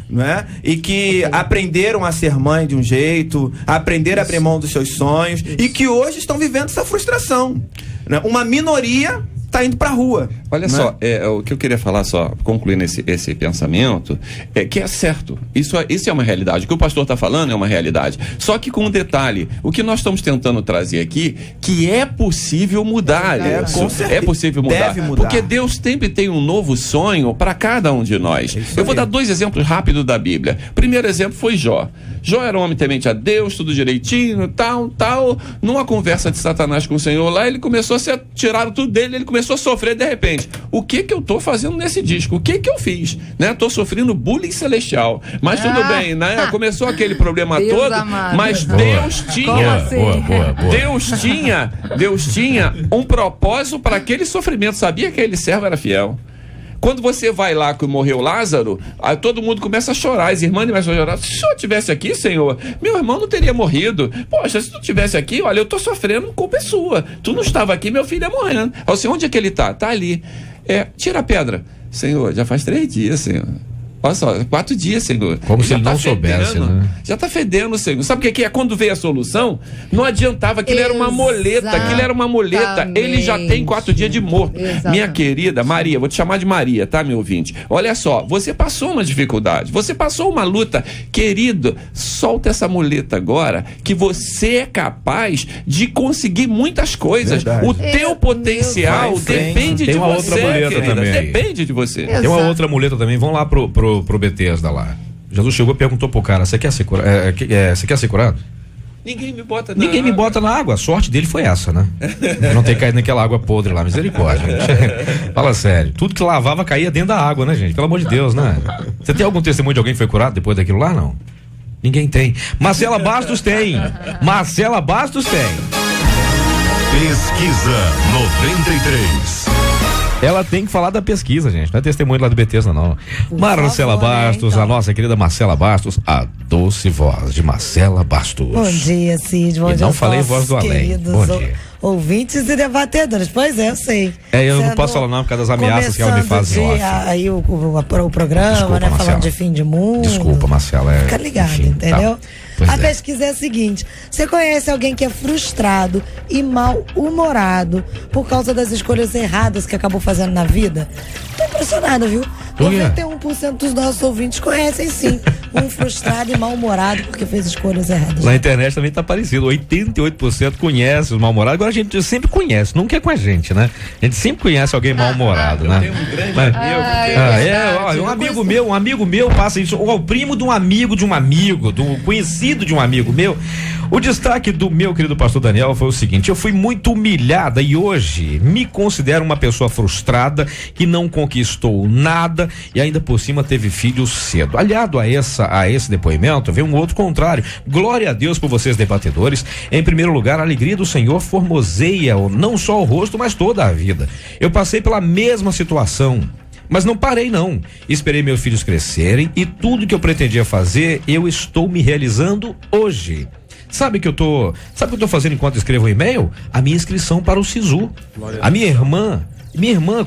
né? E que aprenderam a ser mãe de um jeito, aprenderam a abrir mão dos seus sonhos e que hoje estão vivendo essa frustração, né? Uma minoria tá indo pra rua. Olha só, o que eu queria falar, só concluindo esse pensamento, é que é certo, isso é uma realidade, o que o pastor está falando é uma realidade, só que com um detalhe, o que nós estamos tentando trazer aqui, que é possível mudar isso, é possível mudar, porque Deus sempre tem um novo sonho para cada um de nós. Eu vou dar 2 exemplos rápidos da Bíblia. O primeiro exemplo foi Jó. Jó era um homem temente a Deus, tudo direitinho, tal, numa conversa de Satanás com o Senhor lá, ele começou a ser tirado tudo dele, ele começou a sofrer de repente. O que eu tô fazendo nesse disco? O que eu fiz? Né? Tô sofrendo bullying celestial. Mas tudo bem, né? Começou aquele problema Deus todo, amado. mas Deus tinha... Deus tinha um propósito para aquele sofrimento. Sabia que aquele servo era fiel. Quando você vai lá que morreu Lázaro, aí todo mundo começa a chorar, as irmãs começam a chorar. Se o senhor estivesse aqui, Senhor, meu irmão não teria morrido. Poxa, se tu estivesse aqui, olha, eu tô sofrendo, culpa é sua. Tu não estava aqui, meu filho é morrendo. Aí, Senhor, onde é que ele tá? Tá ali. Tira a pedra. Senhor, já faz 3 dias, Senhor. Olha só, 4 dias, Senhor. Como se ele não soubesse, né? Já tá fedendo, Senhor. Sabe o que é? Quando veio a solução, não adiantava, aquilo era uma muleta. Ele já tem 4 dias de morto. Exatamente. Minha querida Maria, vou te chamar de Maria, tá, meu ouvinte? Olha só, você passou uma dificuldade, você passou uma luta. Querido, solta essa muleta agora, que você é capaz de conseguir muitas coisas. Verdade. O teu potencial depende de você, querida. Depende de você. Exato. Tem uma outra muleta também, vamos lá pro Bethesda lá. Jesus chegou e perguntou pro cara: você quer ser curado? Você quer ser curado? Ninguém me bota na água. A sorte dele foi essa, né? Não ter caído naquela água podre lá, misericórdia, gente. Fala sério, tudo que lavava caía dentro da água, né, gente? Pelo amor de Deus, né? Você tem algum testemunho de alguém que foi curado depois daquilo lá, não? Ninguém tem. Marcela Bastos tem. Pesquisa 93. Ela tem que falar da pesquisa, gente. Não é testemunho lá do Bethesda, não. Marcela Bastos, então. A nossa querida Marcela Bastos, a doce voz de Marcela Bastos. Bom dia, Cid. Bom dia, não falei voz do além. Bom dia. Ouvintes e debatedores. Pois é, eu sei. Eu não posso falar não por causa das ameaças que ela me faz. Aí o programa, desculpa, né? Marcela. Falando de fim de mundo. Desculpa, Marcela. Fica ligado, enfim, entendeu? Tá. A pesquisa é a seguinte: você conhece alguém que é frustrado e mal-humorado por causa das escolhas erradas que acabou fazendo na vida? Tô impressionada, viu? 91% dos nossos ouvintes conhecem sim um frustrado e mal-humorado porque fez escolhas erradas. Na internet também tá parecido, 88% conhece os mal-humorados. Agora a gente sempre conhece, nunca é com a gente, né? A gente sempre conhece alguém mal-humorado, né? Tem um grande amigo. Um amigo meu passa isso, ou o primo de um amigo, do conhecido de um amigo meu. O destaque do meu querido pastor Daniel foi o seguinte: eu fui muito humilhada e hoje me considero uma pessoa frustrada que não conquistou nada e ainda por cima teve filhos cedo. Aliado a esse depoimento, vem um outro contrário. Glória a Deus por vocês, debatedores. Em primeiro lugar, a alegria do Senhor formoseia não só o rosto, mas toda a vida. Eu passei pela mesma situação, mas não parei não. Esperei meus filhos crescerem e tudo que eu pretendia fazer, eu estou me realizando hoje. Sabe o que eu tô fazendo enquanto escrevo o e-mail? A minha inscrição para o SISU. A minha irmã,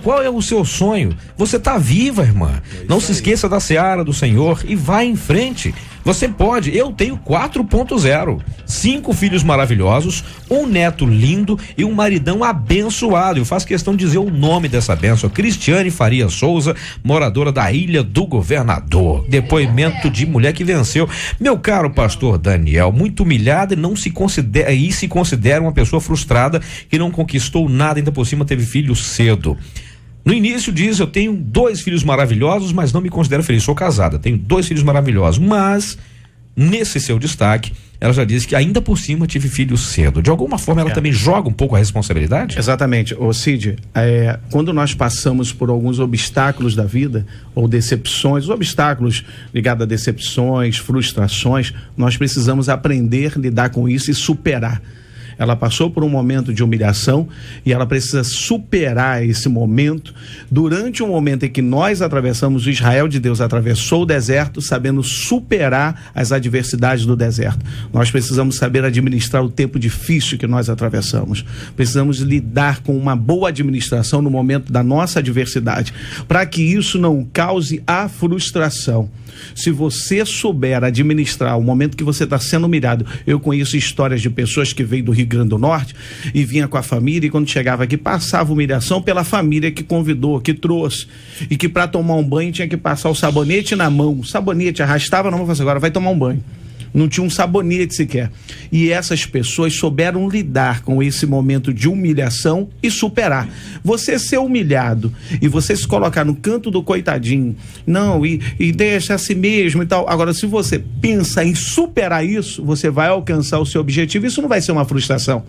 qual é o seu sonho? Você tá viva, irmã. Não se esqueça da seara do Senhor e vá em frente. Você pode, eu tenho 4.0, 5 filhos maravilhosos, um neto lindo e um maridão abençoado. Eu faço questão de dizer o nome dessa bênção: Cristiane Faria Souza, moradora da Ilha do Governador. Depoimento de mulher que venceu. Meu caro pastor Daniel, muito humilhada e se considera uma pessoa frustrada que não conquistou nada, ainda por cima teve filho cedo. No início diz: eu tenho 2 filhos maravilhosos, mas não me considero feliz. Sou casada, tenho 2 filhos maravilhosos, mas nesse seu destaque ela já disse que ainda por cima tive filhos cedo. De alguma forma ela também joga um pouco a responsabilidade? Exatamente. Ô Cid, quando nós passamos por alguns obstáculos da vida, ou decepções, obstáculos ligados a decepções, frustrações, nós precisamos aprender a lidar com isso e superar. Ela passou por um momento de humilhação e ela precisa superar esse momento. Durante um momento em que nós atravessamos, o Israel de Deus atravessou o deserto, sabendo superar as adversidades do deserto. Nós precisamos saber administrar o tempo difícil que nós atravessamos. Precisamos lidar com uma boa administração no momento da nossa adversidade, para que isso não cause a frustração. Se você souber administrar o momento que você está sendo humilhado, eu conheço histórias de pessoas que veio do Rio Grande do Norte e vinha com a família, e quando chegava aqui passava humilhação pela família que convidou, que trouxe, e que para tomar um banho tinha que passar o sabonete na mão, sabonete, arrastava na mão e falava assim: agora vai tomar um banho. Não tinha um sabonete sequer. E essas pessoas souberam lidar com esse momento de humilhação e superar. Você ser humilhado e você se colocar no canto do coitadinho, não, e deixa a si mesmo e tal. Agora, se você pensa em superar isso, você vai alcançar o seu objetivo. Isso não vai ser uma frustração.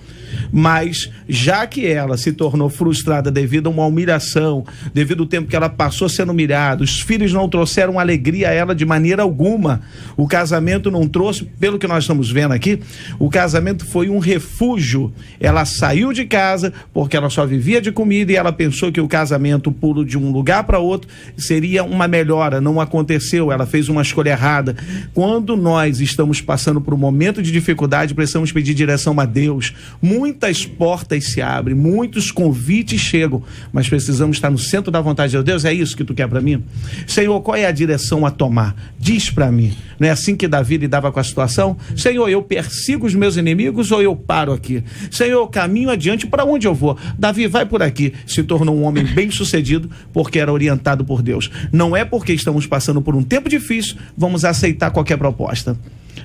Mas, já que ela se tornou frustrada devido a uma humilhação, devido ao tempo que ela passou sendo humilhada, os filhos não trouxeram alegria a ela de maneira alguma, o casamento não trouxe, pelo que nós estamos vendo aqui, o casamento foi um refúgio. Ela saiu de casa porque ela só vivia de comida e ela pensou que o casamento, pulo de um lugar para outro, seria uma melhora. Não aconteceu, ela fez uma escolha errada. Quando nós estamos passando por um momento de dificuldade, precisamos pedir direção a Deus. Muitas portas se abrem, muitos convites chegam, mas precisamos estar no centro da vontade de Deus. Deus, é isso que tu quer para mim? Senhor, qual é a direção a tomar? Diz para mim. Não é assim que Davi lidava com a situação? Senhor, eu persigo os meus inimigos ou eu paro aqui? Senhor, eu caminho adiante, para onde eu vou? Davi, vai por aqui. Se tornou um homem bem sucedido porque era orientado por Deus. Não é porque estamos passando por um tempo difícil, vamos aceitar qualquer proposta.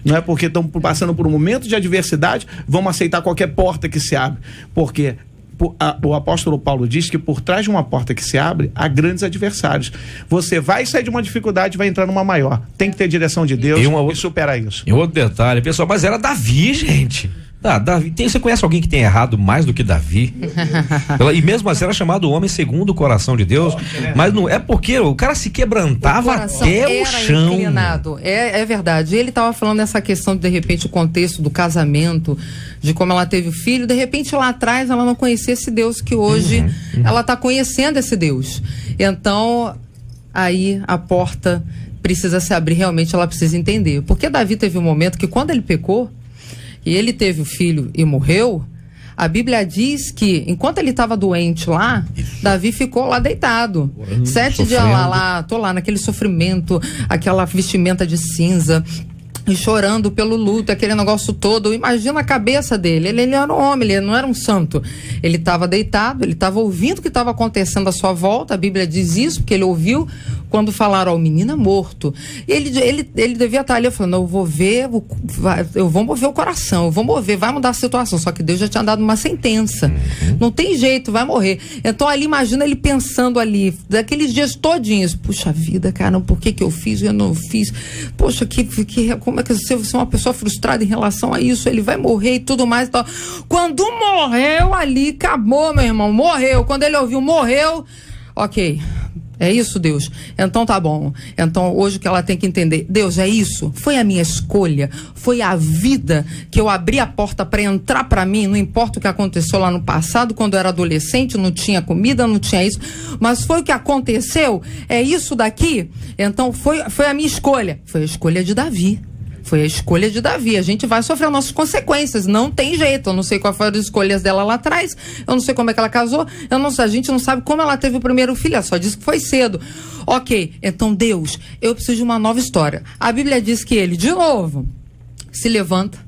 Não é porque estamos passando por um momento de adversidade, vamos aceitar qualquer porta que se abre. Porque o apóstolo Paulo diz que por trás de uma porta que se abre, há grandes adversários. Você vai sair de uma dificuldade e vai entrar numa maior. Tem que ter direção de Deus e superar isso. E outro detalhe, pessoal, mas era Davi, gente. Davi, você conhece alguém que tem errado mais do que Davi? E mesmo assim era chamado homem segundo o coração de Deus, mas não é porque o cara se quebrantava até o chão. Inclinado. É verdade. Ele estava falando dessa questão de repente o contexto do casamento, de como ela teve o filho, de repente lá atrás ela não conhecia esse Deus que hoje ela está conhecendo esse Deus. Então aí a porta precisa se abrir, realmente ela precisa entender. Porque Davi teve um momento que quando ele pecou e ele teve o filho e morreu, a Bíblia diz que enquanto ele estava doente lá, Davi ficou lá deitado, 7 dias tô lá naquele sofrimento, aquela vestimenta de cinza, e chorando pelo luto, aquele negócio todo. Imagina a cabeça dele. Ele era um homem, ele não era um santo. Ele estava deitado, ele estava ouvindo o que estava acontecendo à sua volta. A Bíblia diz isso, porque ele ouviu quando falaram: ó, o menino é morto. E ele devia estar ali falando: eu vou ver, eu vou mover o coração, eu vou mover, vai mudar a situação. Só que Deus já tinha dado uma sentença. Não tem jeito, vai morrer. Então ali, imagina ele pensando ali, daqueles dias todinhos: puxa vida, cara, por que eu fiz e eu não fiz? Poxa, como é que você é uma pessoa frustrada em relação a isso? Ele vai morrer e tudo mais. Então, quando morreu ali, acabou, meu irmão, morreu. Quando ele ouviu, morreu, ok, é isso, Deus. Então tá bom. Então hoje o que ela tem que entender: Deus, é isso? Foi a minha escolha, foi a vida que eu abri a porta para entrar para mim. Não importa o que aconteceu lá no passado, quando eu era adolescente, não tinha comida, não tinha isso, mas foi o que aconteceu, é isso daqui. Então foi a minha escolha, foi a escolha de Davi. Foi a escolha de Davi. A gente vai sofrer nossas consequências. Não tem jeito. Eu não sei quais foram as escolhas dela lá atrás. Eu não sei como é que ela casou. A gente não sabe como ela teve o primeiro filho. Ela só disse que foi cedo. Ok, então Deus, eu preciso de uma nova história. A Bíblia diz que ele, de novo, se levanta,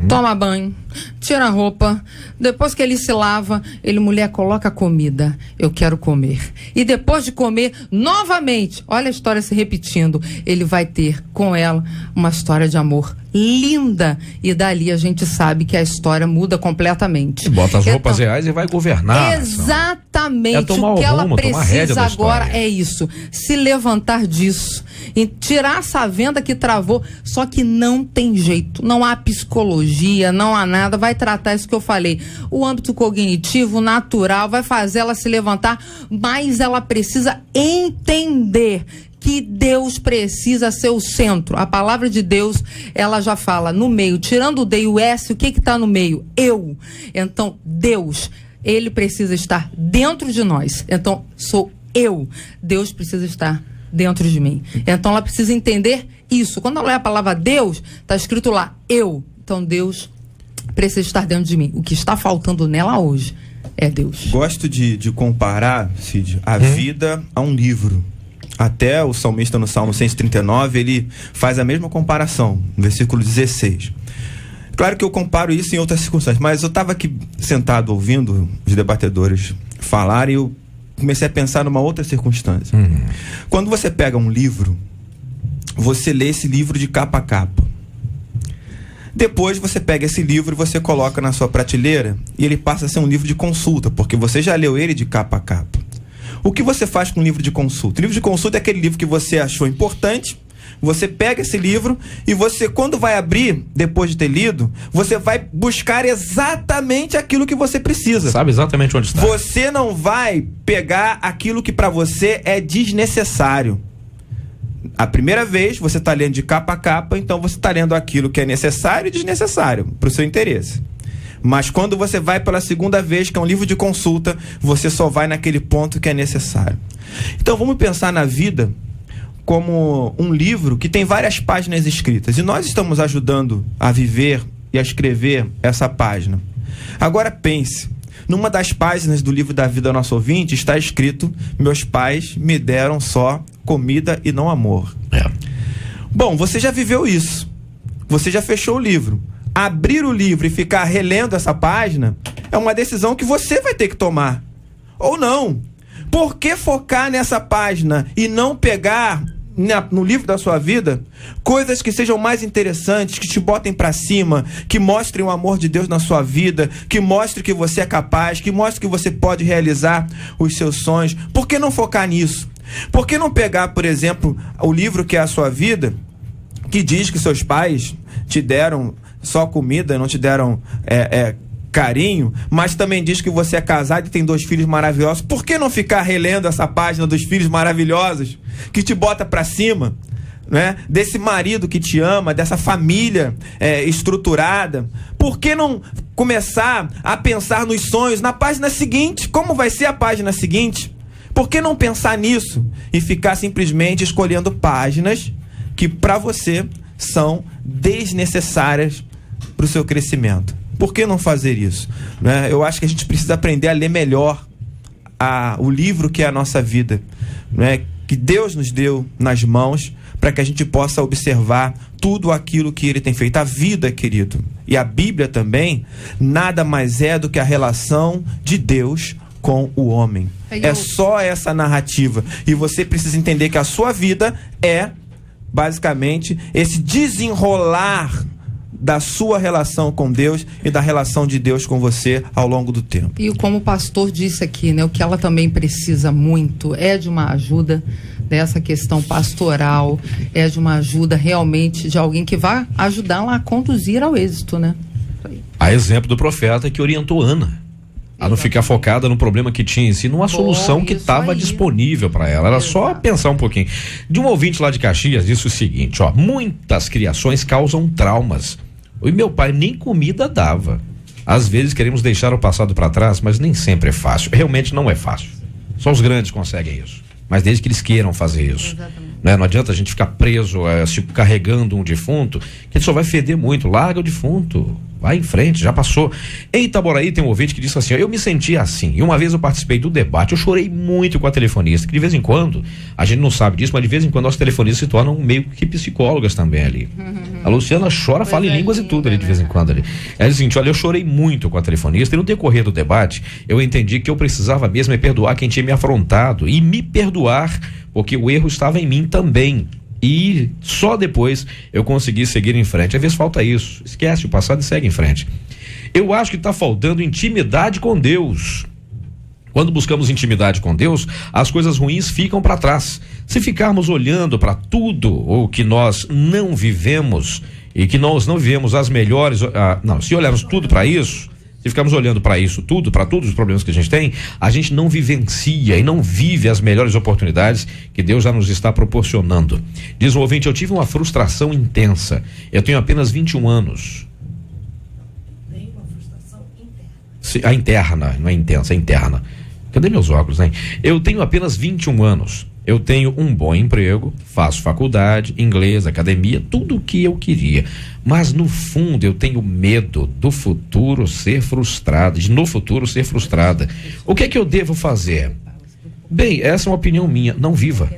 toma banho, tira a roupa, depois que ele se lava, mulher, coloca comida, eu quero comer. E depois de comer, novamente, olha a história se repetindo, ele vai ter com ela uma história de amor linda, e dali a gente sabe que a história muda completamente. Bota as roupas reais e vai governar. Exatamente. O que ela precisa agora é isso, se levantar disso, e tirar essa venda que travou, só que não tem jeito, não há psicologia, não há nada, vai tratar isso que eu falei, o âmbito cognitivo, natural, vai fazer ela se levantar, mas ela precisa entender que Deus precisa ser o centro. A palavra de Deus, ela já fala no meio, tirando o D e o S, o que está no meio? Eu. Então, Deus, ele precisa estar dentro de nós. Então, sou eu. Deus precisa estar dentro de mim. Então, ela precisa entender isso. Quando ela lê a palavra Deus, está escrito lá, eu. Então, Deus precisa estar dentro de mim. O que está faltando nela hoje é Deus. Gosto de comparar, Cid, a vida a um livro. Até o salmista no Salmo 139, ele faz a mesma comparação, no versículo 16. Claro que eu comparo isso em outras circunstâncias, mas eu estava aqui sentado ouvindo os debatedores falarem e eu comecei a pensar numa outra circunstância. Quando você pega um livro, você lê esse livro de capa a capa. Depois você pega esse livro e você coloca na sua prateleira e ele passa a ser um livro de consulta, porque você já leu ele de capa a capa. O que você faz com o livro de consulta? O livro de consulta é aquele livro que você achou importante, você pega esse livro e você, quando vai abrir, depois de ter lido, você vai buscar exatamente aquilo que você precisa. Sabe exatamente onde está. Você não vai pegar aquilo que para você é desnecessário. A primeira vez você está lendo de capa a capa, então você está lendo aquilo que é necessário e desnecessário para o seu interesse. Mas quando você vai pela segunda vez, que é um livro de consulta, você só vai naquele ponto que é necessário. Então vamos pensar na vida como um livro que tem várias páginas escritas. E nós estamos ajudando a viver e a escrever essa página. Agora pense, numa das páginas do livro da vida nosso ouvinte está escrito: meus pais me deram só comida e não amor. Bom, você já viveu isso. Você já fechou o livro. Abrir o livro e ficar relendo essa página é uma decisão que você vai ter que tomar. Ou não. Por que focar nessa página e não pegar no livro da sua vida coisas que sejam mais interessantes, que te botem pra cima, que mostrem o amor de Deus na sua vida, que mostre que você é capaz, que mostre que você pode realizar os seus sonhos? Por que não focar nisso? Por que não pegar, por exemplo, o livro que é a sua vida, que diz que seus pais te deram só comida, não te deram carinho, mas também diz que você é casado e tem 2 filhos maravilhosos? Por que não ficar relendo essa página dos filhos maravilhosos, que te bota pra cima, né? Desse marido que te ama, dessa família estruturada? Por que não começar a pensar nos sonhos na página seguinte? Como vai ser a página seguinte? Por que não pensar nisso e ficar simplesmente escolhendo páginas que para você são desnecessárias para o seu crescimento? Por que não fazer isso? Né? Eu acho que a gente precisa aprender a ler melhor o livro que é a nossa vida, né? Que Deus nos deu nas mãos, para que a gente possa observar tudo aquilo que Ele tem feito. A vida, querido, e a Bíblia também, nada mais é do que a relação de Deus com o homem. É só essa narrativa. E você precisa entender que a sua vida é basicamente esse desenrolar da sua relação com Deus e da relação de Deus com você ao longo do tempo. E como o pastor disse aqui, né, o que ela também precisa muito é de uma ajuda dessa questão pastoral, é de uma ajuda realmente de alguém que vá ajudá-la a conduzir ao êxito, né? A exemplo do profeta que orientou Ana a não ficar focada no problema que tinha em si, numa solução que estava disponível para ela. Era só pensar um pouquinho. De um ouvinte lá de Caxias disse o seguinte, ó: muitas criações causam traumas. E meu pai nem comida dava. Às vezes queremos deixar o passado para trás, mas nem sempre é fácil. Realmente não é fácil. Só os grandes conseguem isso. Mas desde que eles queiram fazer isso. Exatamente. Né? Não adianta a gente ficar preso, tipo, carregando um defunto, que ele só vai feder muito. Larga o defunto, vai em frente, já passou. Em Itaboraí tem um ouvinte que disse assim, eu me senti assim, e uma vez eu participei do debate, eu chorei muito com a telefonista, que de vez em quando, a gente não sabe disso, mas de vez em quando os telefonistas se tornam meio que psicólogas também ali. A Luciana chora, fala em línguas e tudo ali de vez em quando ali. Ela disse o seguinte, olha, eu chorei muito com a telefonista, e no decorrer do debate, eu entendi que eu precisava mesmo perdoar quem tinha me afrontado, e me perdoar, porque o erro estava em mim também. E só depois eu consegui seguir em frente. Às vezes falta isso. Esquece o passado e segue em frente. Eu acho que está faltando intimidade com Deus. Quando buscamos intimidade com Deus, as coisas ruins ficam para trás. Se ficarmos olhando para tudo o que nós não vivemos e que nós não vivemos as melhores, se olharmos tudo para isso, se ficarmos olhando para isso tudo, para todos os problemas que a gente não vivencia e não vive as melhores oportunidades que Deus já nos está proporcionando. Diz um ouvinte, eu tive uma frustração intensa. Eu tenho apenas 21 anos. Tem uma frustração interna? Interna, não é intensa, é interna. Cadê meus óculos, né? Eu tenho apenas 21 anos. Eu tenho um bom emprego, faço faculdade, inglês, academia, tudo o que eu queria. Mas no fundo eu tenho medo do futuro ser frustrado, de no futuro ser frustrada. O que é que eu devo fazer? Bem, essa é uma opinião minha, não viva.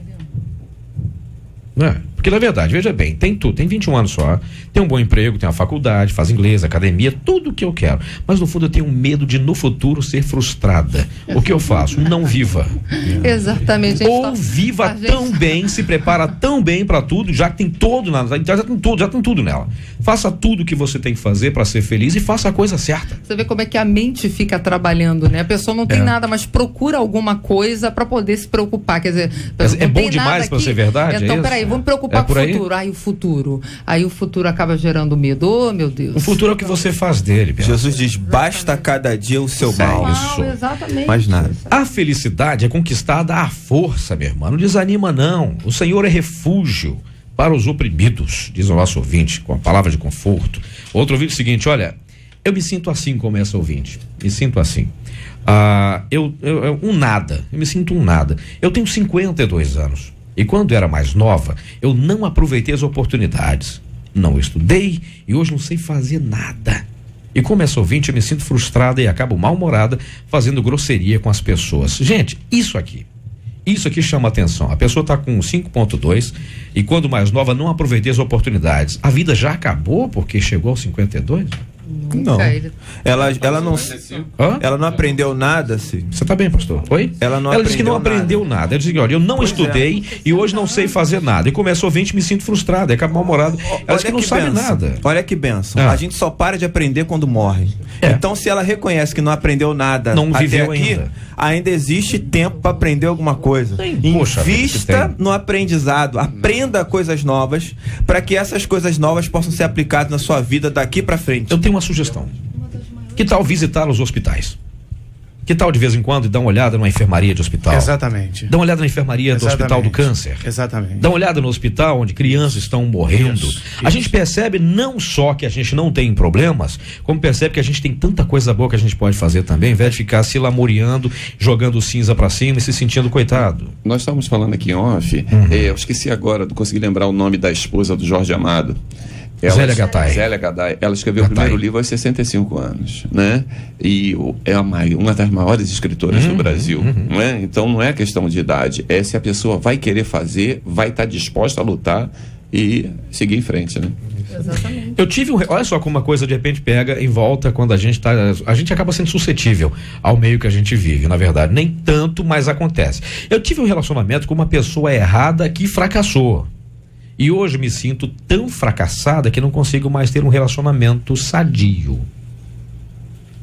Não é? Porque na verdade, veja bem, tem tudo, tem 21 anos só, tem um bom emprego, tem uma faculdade, faz inglês, academia, tudo o que eu quero. Mas no fundo eu tenho medo de no futuro ser frustrada. O que eu faço? Não viva. Exatamente. Ou viva tão bem, se prepara tão bem para tudo, já que tem já tem tudo nela. Faça tudo o que você tem que fazer para ser feliz e faça a coisa certa. Você vê como é que a mente fica trabalhando, né? A pessoa não tem nada, mas procura alguma coisa para poder se preocupar. Quer dizer, é bom demais para ser verdade? Então, peraí, vamos preocupar com o futuro. Aí o futuro acaba gerando medo. Oh, meu Deus. O futuro é o que você faz dele. Jesus diz, basta cada dia o seu mal. Isso. Exatamente. Mais nada. A felicidade é conquistada à força, meu irmão. Não desanima, não. O Senhor é refúgio para os oprimidos, diz o nosso ouvinte, com a palavra de conforto. Outro ouvinte seguinte, olha, eu me sinto assim como essa ouvinte. Me sinto assim. Eu me sinto um nada. Eu tenho 52 anos. E quando era mais nova, eu não aproveitei as oportunidades. Não estudei e hoje não sei fazer nada. E como essa ouvinte, eu me sinto frustrada e acabo mal-humorada fazendo grosseria com as pessoas. Gente, isso aqui chama atenção. A pessoa está com 5.2 e quando mais nova não aproveitei as oportunidades. A vida já acabou porque chegou aos 52? Não. Ela não aprendeu nada, sim. Você tá bem, pastor? Oi? Ela disse que não aprendeu nada. Ela disse que, olha, eu não estudei e hoje não sei fazer nada. E começou a ouvinte, me sinto frustrada, acaba mal-humorado. Ela disse que não sabe nada. Olha que bênção. A gente só para de aprender quando morre. Então, se ela reconhece que não aprendeu nada, não viveu aqui, ainda existe tempo para aprender alguma coisa. Invista no aprendizado, aprenda coisas novas para que essas coisas novas possam ser aplicadas na sua vida daqui para frente. Eu tenho uma sugestão. Que tal visitar os hospitais? Que tal de vez em quando dar uma olhada numa enfermaria de hospital? Exatamente. Dá uma olhada na enfermaria do Hospital do Câncer. Exatamente. Dá uma olhada no hospital onde crianças estão morrendo. Isso. A gente percebe não só que a gente não tem problemas, como percebe que a gente tem tanta coisa boa que a gente pode fazer também, ao invés de ficar se lamuriando, jogando cinza pra cima e se sentindo coitado. Nós estávamos falando aqui em off, eu esqueci agora, não consegui lembrar o nome da esposa do Jorge Amado. Zélia Gattai. Ela escreveu o primeiro livro aos 65 anos, né? E é uma das maiores escritoras do Brasil, né? Então não é questão de idade, é se a pessoa vai querer fazer, vai estar disposta a lutar e seguir em frente, né? Exatamente. Eu tive olha só como uma coisa de repente pega em volta quando a gente acaba sendo suscetível ao meio que a gente vive, na verdade, nem tanto, mas acontece. Eu tive um relacionamento com uma pessoa errada que fracassou. E hoje me sinto tão fracassada que não consigo mais ter um relacionamento sadio.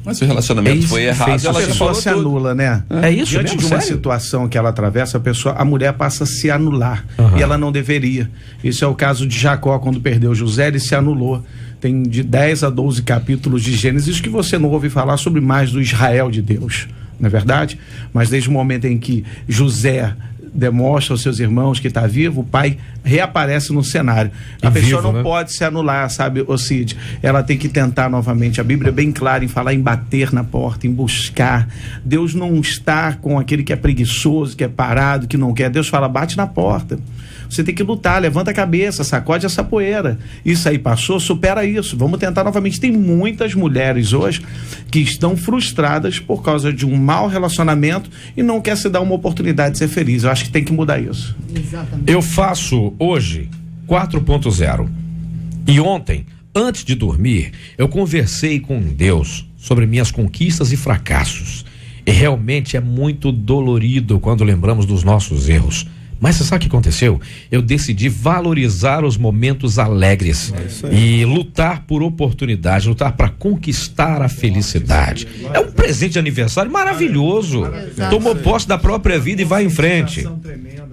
Mas o relacionamento foi errado. A pessoa se anula, né? É isso Diante mesmo? de uma Sério? situação que ela atravessa, a mulher passa a se anular. E ela não deveria. Isso é o caso de Jacó, quando perdeu José, ele se anulou. Tem de 10 a 12 capítulos de Gênesis que você não ouve falar sobre mais do Israel de Deus, não é verdade? Mas desde o momento em que José demonstra aos seus irmãos que está vivo, o pai reaparece no cenário. A pessoa não pode se anular, sabe, ô Cid? Ela tem que tentar novamente. A Bíblia é bem clara em falar em bater na porta, em buscar. Deus não está com aquele que é preguiçoso, que é parado, que não quer. Deus fala, bate na porta. Você tem que lutar, levanta a cabeça, sacode essa poeira. Isso aí passou, supera isso. Vamos tentar novamente. Tem muitas mulheres hoje que estão frustradas por causa de um mau relacionamento e não quer se dar uma oportunidade de ser feliz. Eu acho que tem que mudar isso. Exatamente. Eu faço hoje 4.0. E ontem, antes de dormir, eu conversei com Deus sobre minhas conquistas e fracassos. E realmente é muito dolorido quando lembramos dos nossos erros. Mas você sabe o que aconteceu? Eu decidi valorizar os momentos alegres e lutar por oportunidade, lutar para conquistar a felicidade. É um presente de aniversário maravilhoso. Tomou posse da própria vida e vai em frente.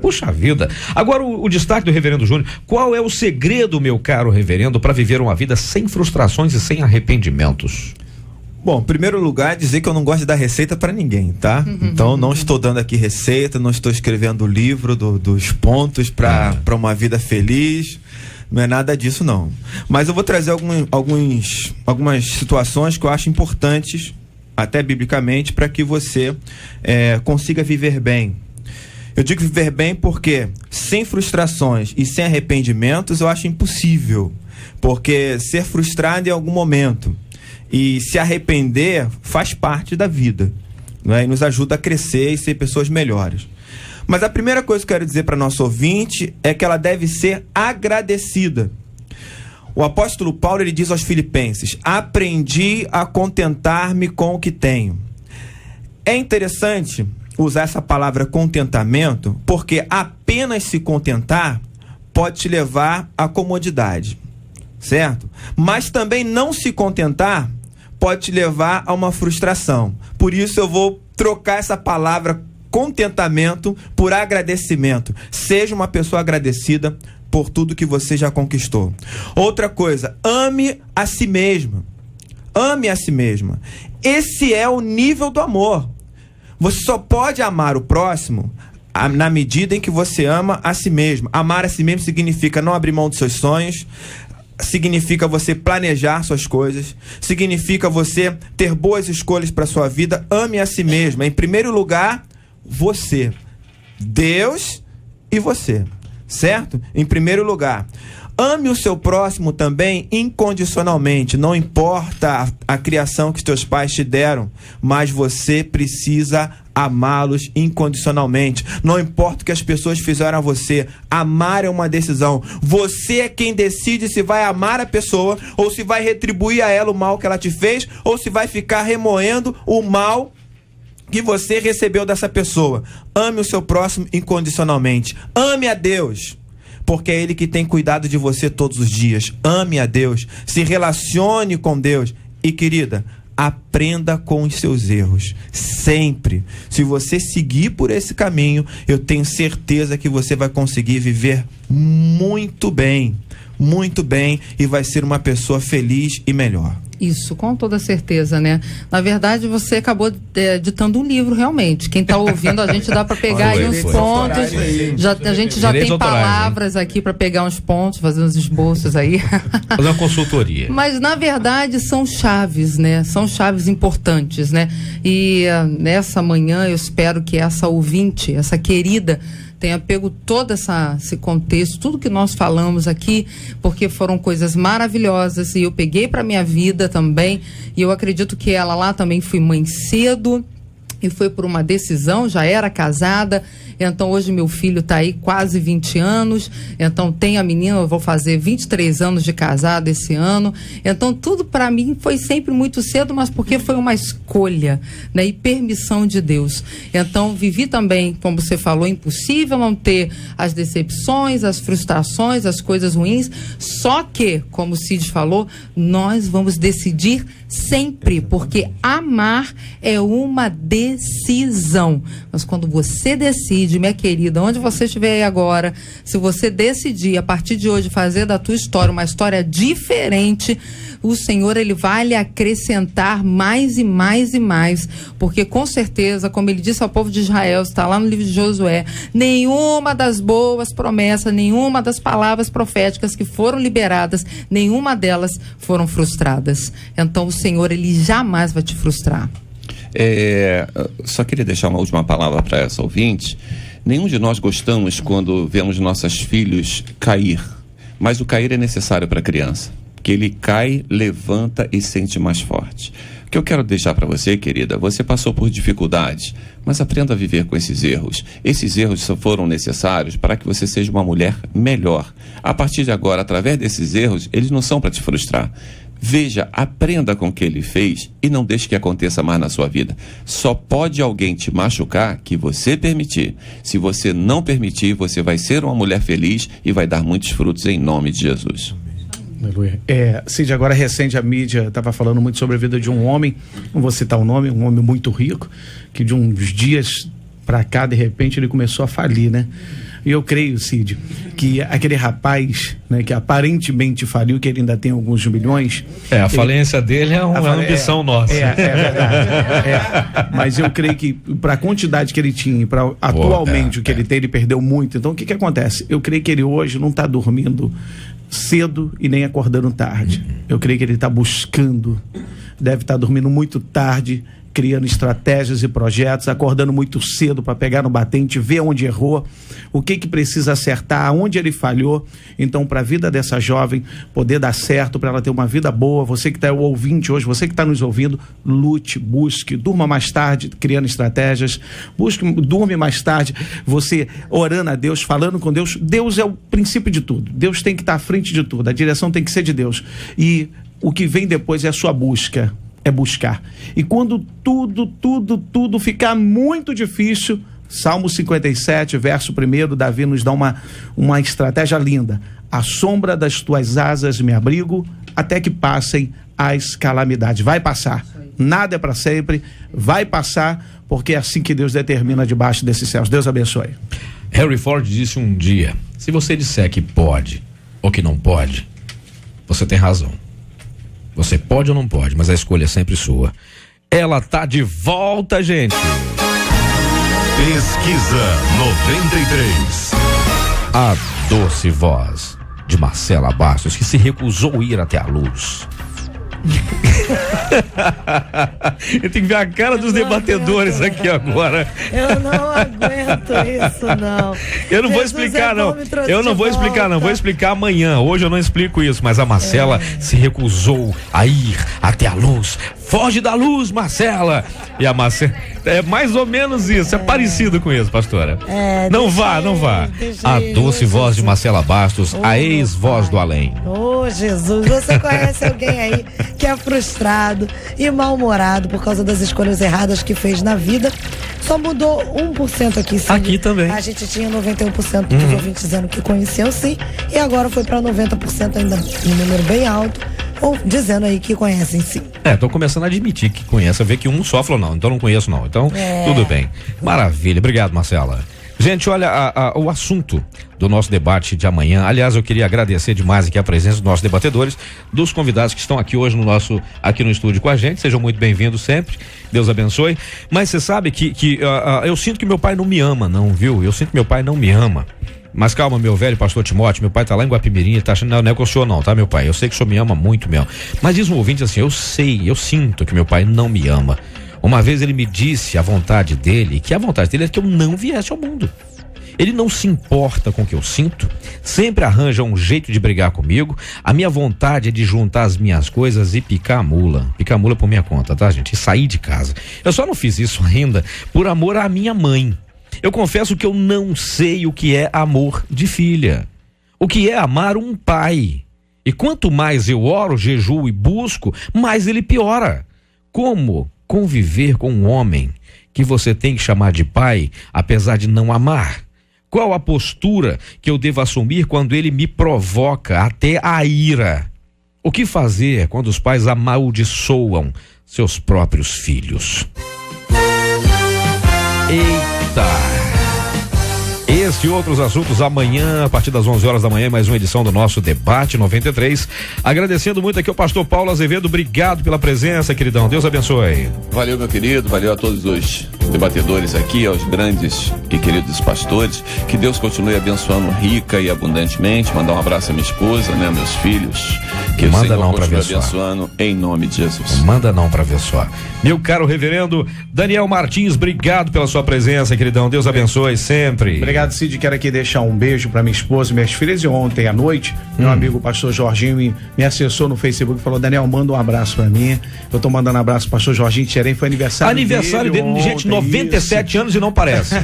Puxa vida. Agora o destaque do reverendo Júnior. Qual é o segredo, meu caro reverendo, para viver uma vida sem frustrações e sem arrependimentos? Bom, em primeiro lugar, dizer que eu não gosto de dar receita para ninguém, tá? Então, não estou dando aqui receita, não estou escrevendo o livro dos pontos para uma vida feliz, não é nada disso, não. Mas eu vou trazer algumas situações que eu acho importantes, até biblicamente, para que você consiga viver bem. Eu digo viver bem porque sem frustrações e sem arrependimentos eu acho impossível, porque ser frustrado em algum momento e se arrepender faz parte da vida, né? E nos ajuda a crescer e ser pessoas melhores. Mas a primeira coisa que eu quero dizer para nosso ouvinte é que ela deve ser agradecida. O apóstolo Paulo, ele diz aos Filipenses: aprendi a contentar-me com o que tenho. É interessante usar essa palavra contentamento, porque apenas se contentar pode te levar à comodidade, certo? Mas também não se contentar pode te levar a uma frustração. Por isso eu vou trocar essa palavra contentamento por agradecimento. Seja uma pessoa agradecida por tudo que você já conquistou. Outra coisa, ame a si mesma. Ame a si mesma. Esse é o nível do amor. Você só pode amar o próximo na medida em que você ama a si mesmo. Amar a si mesmo significa não abrir mão dos seus sonhos, significa você planejar suas coisas, significa você ter boas escolhas para sua vida. Ame a si mesmo. Em primeiro lugar, você, Deus e você, certo? Em primeiro lugar. Ame o seu próximo também incondicionalmente. Não importa a criação que os teus pais te deram, mas você precisa amá-los incondicionalmente. Não importa o que as pessoas fizeram a você. Amar é uma decisão. Você é quem decide se vai amar a pessoa ou se vai retribuir a ela o mal que ela te fez ou se vai ficar remoendo o mal que você recebeu dessa pessoa. Ame o seu próximo incondicionalmente. Ame a Deus, porque é Ele que tem cuidado de você todos os dias. Ame a Deus, se relacione com Deus. E querida, aprenda com os seus erros, sempre. Se você seguir por esse caminho, eu tenho certeza que você vai conseguir viver muito bem, e vai ser uma pessoa feliz e melhor. Isso, com toda certeza, né? Na verdade, você acabou editando um livro, realmente. Quem está ouvindo, a gente dá para pegar aí uns pontos. A gente já tem palavras aqui para pegar uns pontos, fazer uns esboços aí. Fazer uma consultoria. Mas, na verdade, são chaves, né? São chaves importantes, né? E nessa manhã, eu espero que essa ouvinte, essa querida, tenha pego todo esse contexto, tudo que nós falamos aqui, porque foram coisas maravilhosas e eu peguei para minha vida também, e eu acredito que ela lá também foi mãe cedo e foi por uma decisão, já era casada, então hoje meu filho está aí quase 20 anos, então tem a menina, eu vou fazer 23 anos de casada esse ano, então tudo para mim foi sempre muito cedo, mas porque foi uma escolha, né, e permissão de Deus. Então vivi também, como você falou, impossível não ter as decepções, as frustrações, as coisas ruins, só que, como o Cid falou, nós vamos decidir sempre, porque amar é uma decisão, mas quando você decide Cid, minha querida, onde você estiver aí agora, se você decidir a partir de hoje fazer da tua história uma história diferente, o Senhor, ele vai lhe acrescentar mais e mais e mais, porque com certeza, como ele disse ao povo de Israel, está lá no livro de Josué, nenhuma das boas promessas, nenhuma das palavras proféticas que foram liberadas, nenhuma delas foram frustradas. Então o Senhor, ele jamais vai te frustrar. Só queria deixar uma última palavra para essa ouvinte. Nenhum de nós gostamos quando vemos nossos filhos cair, mas o cair é necessário para a criança, que ele cai, levanta e sente mais forte. O que eu quero deixar para você, querida, você passou por dificuldades, mas aprenda a viver com esses erros. Esses erros só foram necessários para que você seja uma mulher melhor. A partir de agora, através desses erros, eles não são para te frustrar. Veja, aprenda com o que ele fez e não deixe que aconteça mais na sua vida. Só pode alguém te machucar que você permitir. Se você não permitir, você vai ser uma mulher feliz e vai dar muitos frutos em nome de Jesus. Aleluia. Cid, agora recente a mídia estava falando muito sobre a vida de um homem, não vou citar o nome, um homem muito rico, que de uns dias para cá, de repente, ele começou a falir, né? E eu creio, Cid, que aquele rapaz, né, que aparentemente faliu, que ele ainda tem alguns milhões... A falência dele é uma ambição nossa. É verdade. Mas eu creio que para a quantidade que ele tinha, para atualmente o que ele tem, ele perdeu muito. Então, o que acontece? Eu creio que ele hoje não está dormindo cedo e nem acordando tarde. Eu creio que ele está buscando, deve estar dormindo muito tarde, criando estratégias e projetos, acordando muito cedo para pegar no batente, ver onde errou, o que precisa acertar, aonde ele falhou. Então, para a vida dessa jovem poder dar certo, para ela ter uma vida boa, você que está ouvinte hoje, você que está nos ouvindo, lute, busque, durma mais tarde, criando estratégias, durme mais tarde, você orando a Deus, falando com Deus. Deus é o princípio de tudo, Deus tem que estar à frente de tudo, a direção tem que ser de Deus, e o que vem depois é a sua busca. É buscar. E quando tudo ficar muito difícil, Salmo 57, verso 1, Davi nos dá uma estratégia linda. À sombra das tuas asas me abrigo, até que passem as calamidades. Vai passar. Nada é para sempre. Vai passar, porque é assim que Deus determina debaixo desses céus. Deus abençoe. Henry Ford disse um dia: se você disser que pode ou que não pode, você tem razão. Você pode ou não pode, mas a escolha é sempre sua. Ela tá de volta, gente. Pesquisa 93. A doce voz de Marcela Bastos, que se recusou a ir até a luz. Eu tenho que ver a cara dos debatedores aqui agora. Eu não aguento isso, não. Eu não vou explicar, não. Eu não vou explicar, não. Vou explicar amanhã. Hoje eu não explico isso, mas a Marcela se recusou a ir até a luz. Foge da luz, Marcela. E a Marcela... É mais ou menos isso, é parecido com isso, pastora. Não vá. A doce voz de Marcela Bastos, a ex-voz do além. Jesus, você conhece alguém aí que é frustrado e mal-humorado por causa das escolhas erradas que fez na vida? Só mudou 1% aqui, sim. Aqui também. A gente tinha 91% dos ouvintes dizendo que conheciam, sim, e agora foi para 90%, ainda um número bem alto, ou dizendo aí que conhecem, sim. Tô começando a admitir que conhece, ver que um só falou não, então não conheço não, então tudo bem. Maravilha, obrigado, Marcela. Gente, olha, o assunto do nosso debate de amanhã, aliás, eu queria agradecer demais aqui a presença dos nossos debatedores, dos convidados que estão aqui hoje aqui no estúdio com a gente, sejam muito bem-vindos sempre, Deus abençoe. Mas você sabe que eu sinto que meu pai não me ama, não, viu? Eu sinto que meu pai não me ama. Mas calma, meu velho pastor Timóteo, meu pai tá lá em Guapimirim, ele tá achando, não é com o senhor não, tá, meu pai? Eu sei que o senhor me ama muito mesmo. Mas diz um ouvinte assim, eu sinto que meu pai não me ama. Uma vez ele me disse a vontade dele é que eu não viesse ao mundo. Ele não se importa com o que eu sinto, sempre arranja um jeito de brigar comigo. A minha vontade é de juntar as minhas coisas e picar a mula por minha conta, tá, gente? E sair de casa. Eu só não fiz isso ainda por amor à minha mãe. Eu confesso que eu não sei o que é amor de filha, o que é amar um pai. E quanto mais eu oro, jejuo e busco, mais ele piora. Como conviver com um homem que você tem que chamar de pai, apesar de não amar? Qual a postura que eu devo assumir quando ele me provoca até a ira? O que fazer quando os pais amaldiçoam seus próprios filhos? Eita! Esse e outros assuntos amanhã, a partir das 11 horas da manhã, mais uma edição do nosso Debate 93. Agradecendo muito aqui ao pastor Paulo Azevedo, obrigado pela presença, queridão. Deus abençoe. Valeu, meu querido, valeu a todos os debatedores aqui, aos grandes e queridos pastores. Que Deus continue abençoando rica e abundantemente. Mandar um abraço à minha esposa, né, meus filhos. Que Manda o Senhor não pra continue ver abençoando em nome de Jesus. Manda não pra ver só. Meu caro reverendo Daniel Martins, obrigado pela sua presença, queridão. Deus abençoe sempre. Obrigado, Cid. Quero aqui deixar um beijo para minha esposa e minhas filhas. E ontem à noite, meu amigo pastor Jorginho me acessou no Facebook e falou: Daniel, manda um abraço para mim. Eu tô mandando abraço pro pastor Jorginho Tcherem, foi aniversário dele ontem, gente, 97 isso. anos e não parece.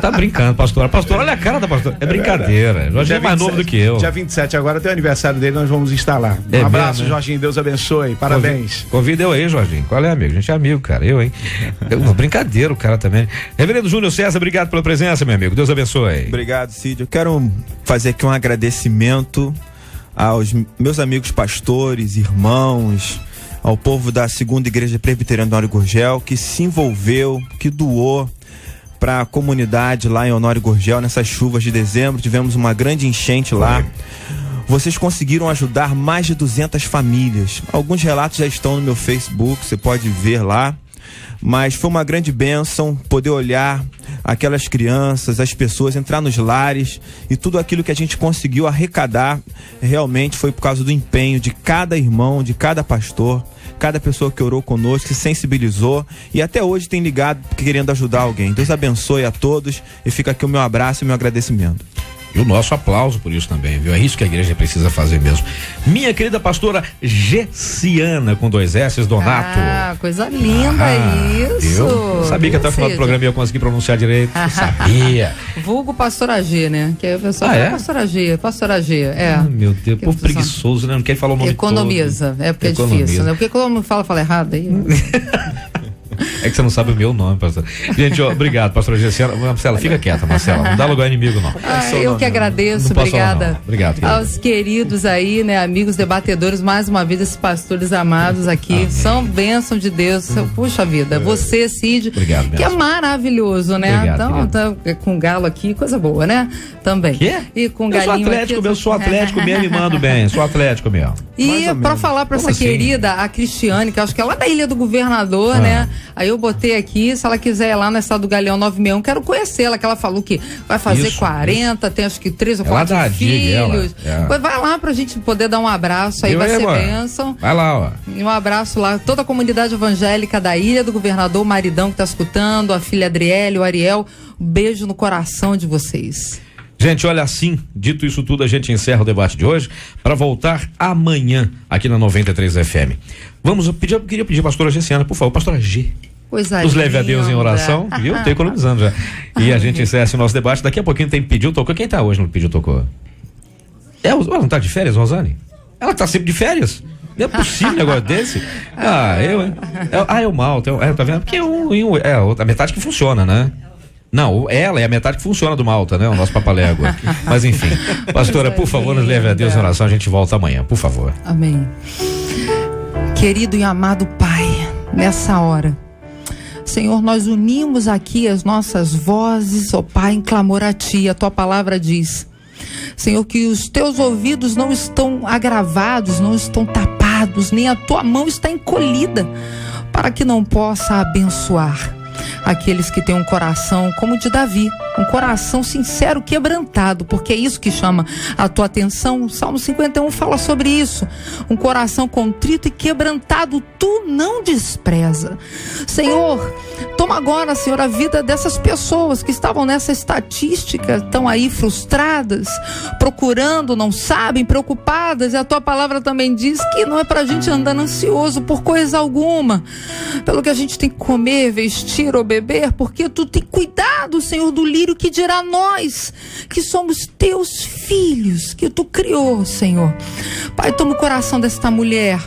Tá brincando, pastor. Pastor, olha a cara da pastora. É brincadeira. Jorginho é mais novo do que eu. Dia 27 agora tem o aniversário dele, nós vamos estar lá. Um abraço, mesmo, né? Jorginho, Deus abençoe. Parabéns. Convida eu aí, Jorginho. Qual é, amigo? A gente é amigo, cara. Eu, hein? Brincadeira, o cara também. Reverendo Júnior César, obrigado pela presença, meu amigo. Deus abençoe. Obrigado, Cid. Eu quero fazer aqui um agradecimento aos meus amigos pastores, irmãos, ao povo da Segunda Igreja Presbiteriana do Honório Gurgel, que se envolveu, que doou para a comunidade lá em Honório Gurgel nessas chuvas de dezembro. Tivemos uma grande enchente lá. Vocês conseguiram ajudar mais de 200 famílias. Alguns relatos já estão no meu Facebook, você pode ver lá. Mas foi uma grande bênção poder olhar aquelas crianças, as pessoas, entrar nos lares, e tudo aquilo que a gente conseguiu arrecadar realmente foi por causa do empenho de cada irmão, de cada pastor, cada pessoa que orou conosco, se sensibilizou e até hoje tem ligado querendo ajudar alguém. Deus abençoe a todos e fica aqui o meu abraço e o meu agradecimento. E o nosso aplauso por isso também, viu? É isso que a igreja precisa fazer mesmo. Minha querida pastora Gessiana, com 2 S's, Donato. Ah, coisa linda isso. Eu sabia que até o final do programa eu ia conseguir pronunciar direito. Sabia. Vulgo pastora G, né? Que aí o pessoal fala pastora G, é. Ah, meu Deus, povo preguiçoso, né? Não quer falar o nome Economiza, todo. É porque Economiza. É difícil, né? Porque quando fala errado aí... É que você não sabe o meu nome, pastor. Gente, ó, obrigado, pastora Gessiana. Marcela, fica quieta, Marcela. Não dá lugar inimigo, não. Eu que agradeço, obrigada. Obrigado, querida. Aos queridos aí, né, amigos debatedores, mais uma vez, esses pastores amados aqui. Amém. São bênção de Deus. Puxa vida, você, Cid, obrigado, que é maravilhoso, né? Obrigado, então, com galo aqui, coisa boa, né? Também. Quê? E com galinho aqui. Eu sou atlético mesmo e mando bem. Sou atlético mesmo. E pra falar pra essa querida, a Cristiane, que acho que é lá da Ilha do Governador, né? Aí eu botei aqui, se ela quiser ir lá na Estrada do Galeão 961, quero conhecê-la, que ela falou que vai fazer 40, tem acho que 3 ou 4 filhos. Vai lá pra gente poder dar um abraço aí, vai ser bênção. Vai lá, ó. E um abraço lá, toda a comunidade evangélica da Ilha do Governador, o maridão que tá escutando, a filha Adriele, o Ariel, um beijo no coração de vocês. Gente, olha, assim, dito isso tudo, a gente encerra o debate de hoje para voltar amanhã aqui na 93 FM. Eu queria pedir a pastora Gessiana, por favor, pastora G. Nos leve a Deus em oração, viu? Tô economizando já. E a gente encerra o nosso debate. Daqui a pouquinho tem Pediu Tocou. Quem tá hoje no Pediu Tocou? Ela não tá de férias, Rosane? Ela tá sempre de férias. Não é possível um negócio desse. É o mal. Tá vendo? Porque a metade que funciona, né? Não, ela é a metade que funciona do Malta, né? O nosso papalégua. Mas enfim, pastora, por favor, nos leve a Deus em oração. A gente volta amanhã, por favor. Amém. Querido e amado Pai, nessa hora, Senhor, nós unimos aqui as nossas vozes, ó Pai, em clamor a Ti. A Tua palavra diz, Senhor, que os Teus ouvidos não estão agravados, não estão tapados, nem a Tua mão está encolhida, para que não possa abençoar aqueles que têm um coração como o de Davi, um coração sincero, quebrantado, porque é isso que chama a tua atenção. O Salmo 51 fala sobre isso, um coração contrito e quebrantado tu não despreza. Senhor, toma agora, Senhor, a vida dessas pessoas que estavam nessa estatística, estão aí frustradas, procurando, não sabem, preocupadas, e a tua palavra também diz que não é pra gente andar ansioso por coisa alguma, pelo que a gente tem que comer, vestir ou beber, porque tu tem cuidado, Senhor, do lírio, que dirá nós, que somos teus filhos, que tu criou, Senhor. Pai, toma o coração desta mulher,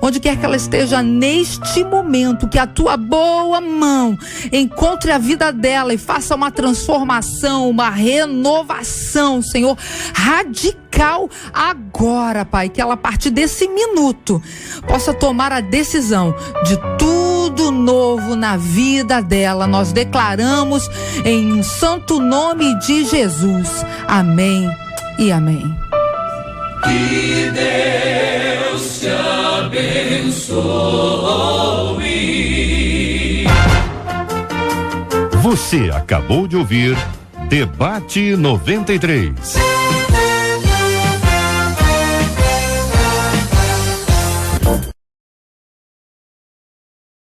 onde quer que ela esteja neste momento, que a tua boa mão encontre a vida dela e faça uma transformação, uma renovação, Senhor, radical agora, Pai, que ela a partir desse minuto possa tomar a decisão de tudo tudo novo na vida dela. Nós declaramos em um santo nome de Jesus. Amém e amém. Que Deus te abençoe. Você acabou de ouvir Debate 93.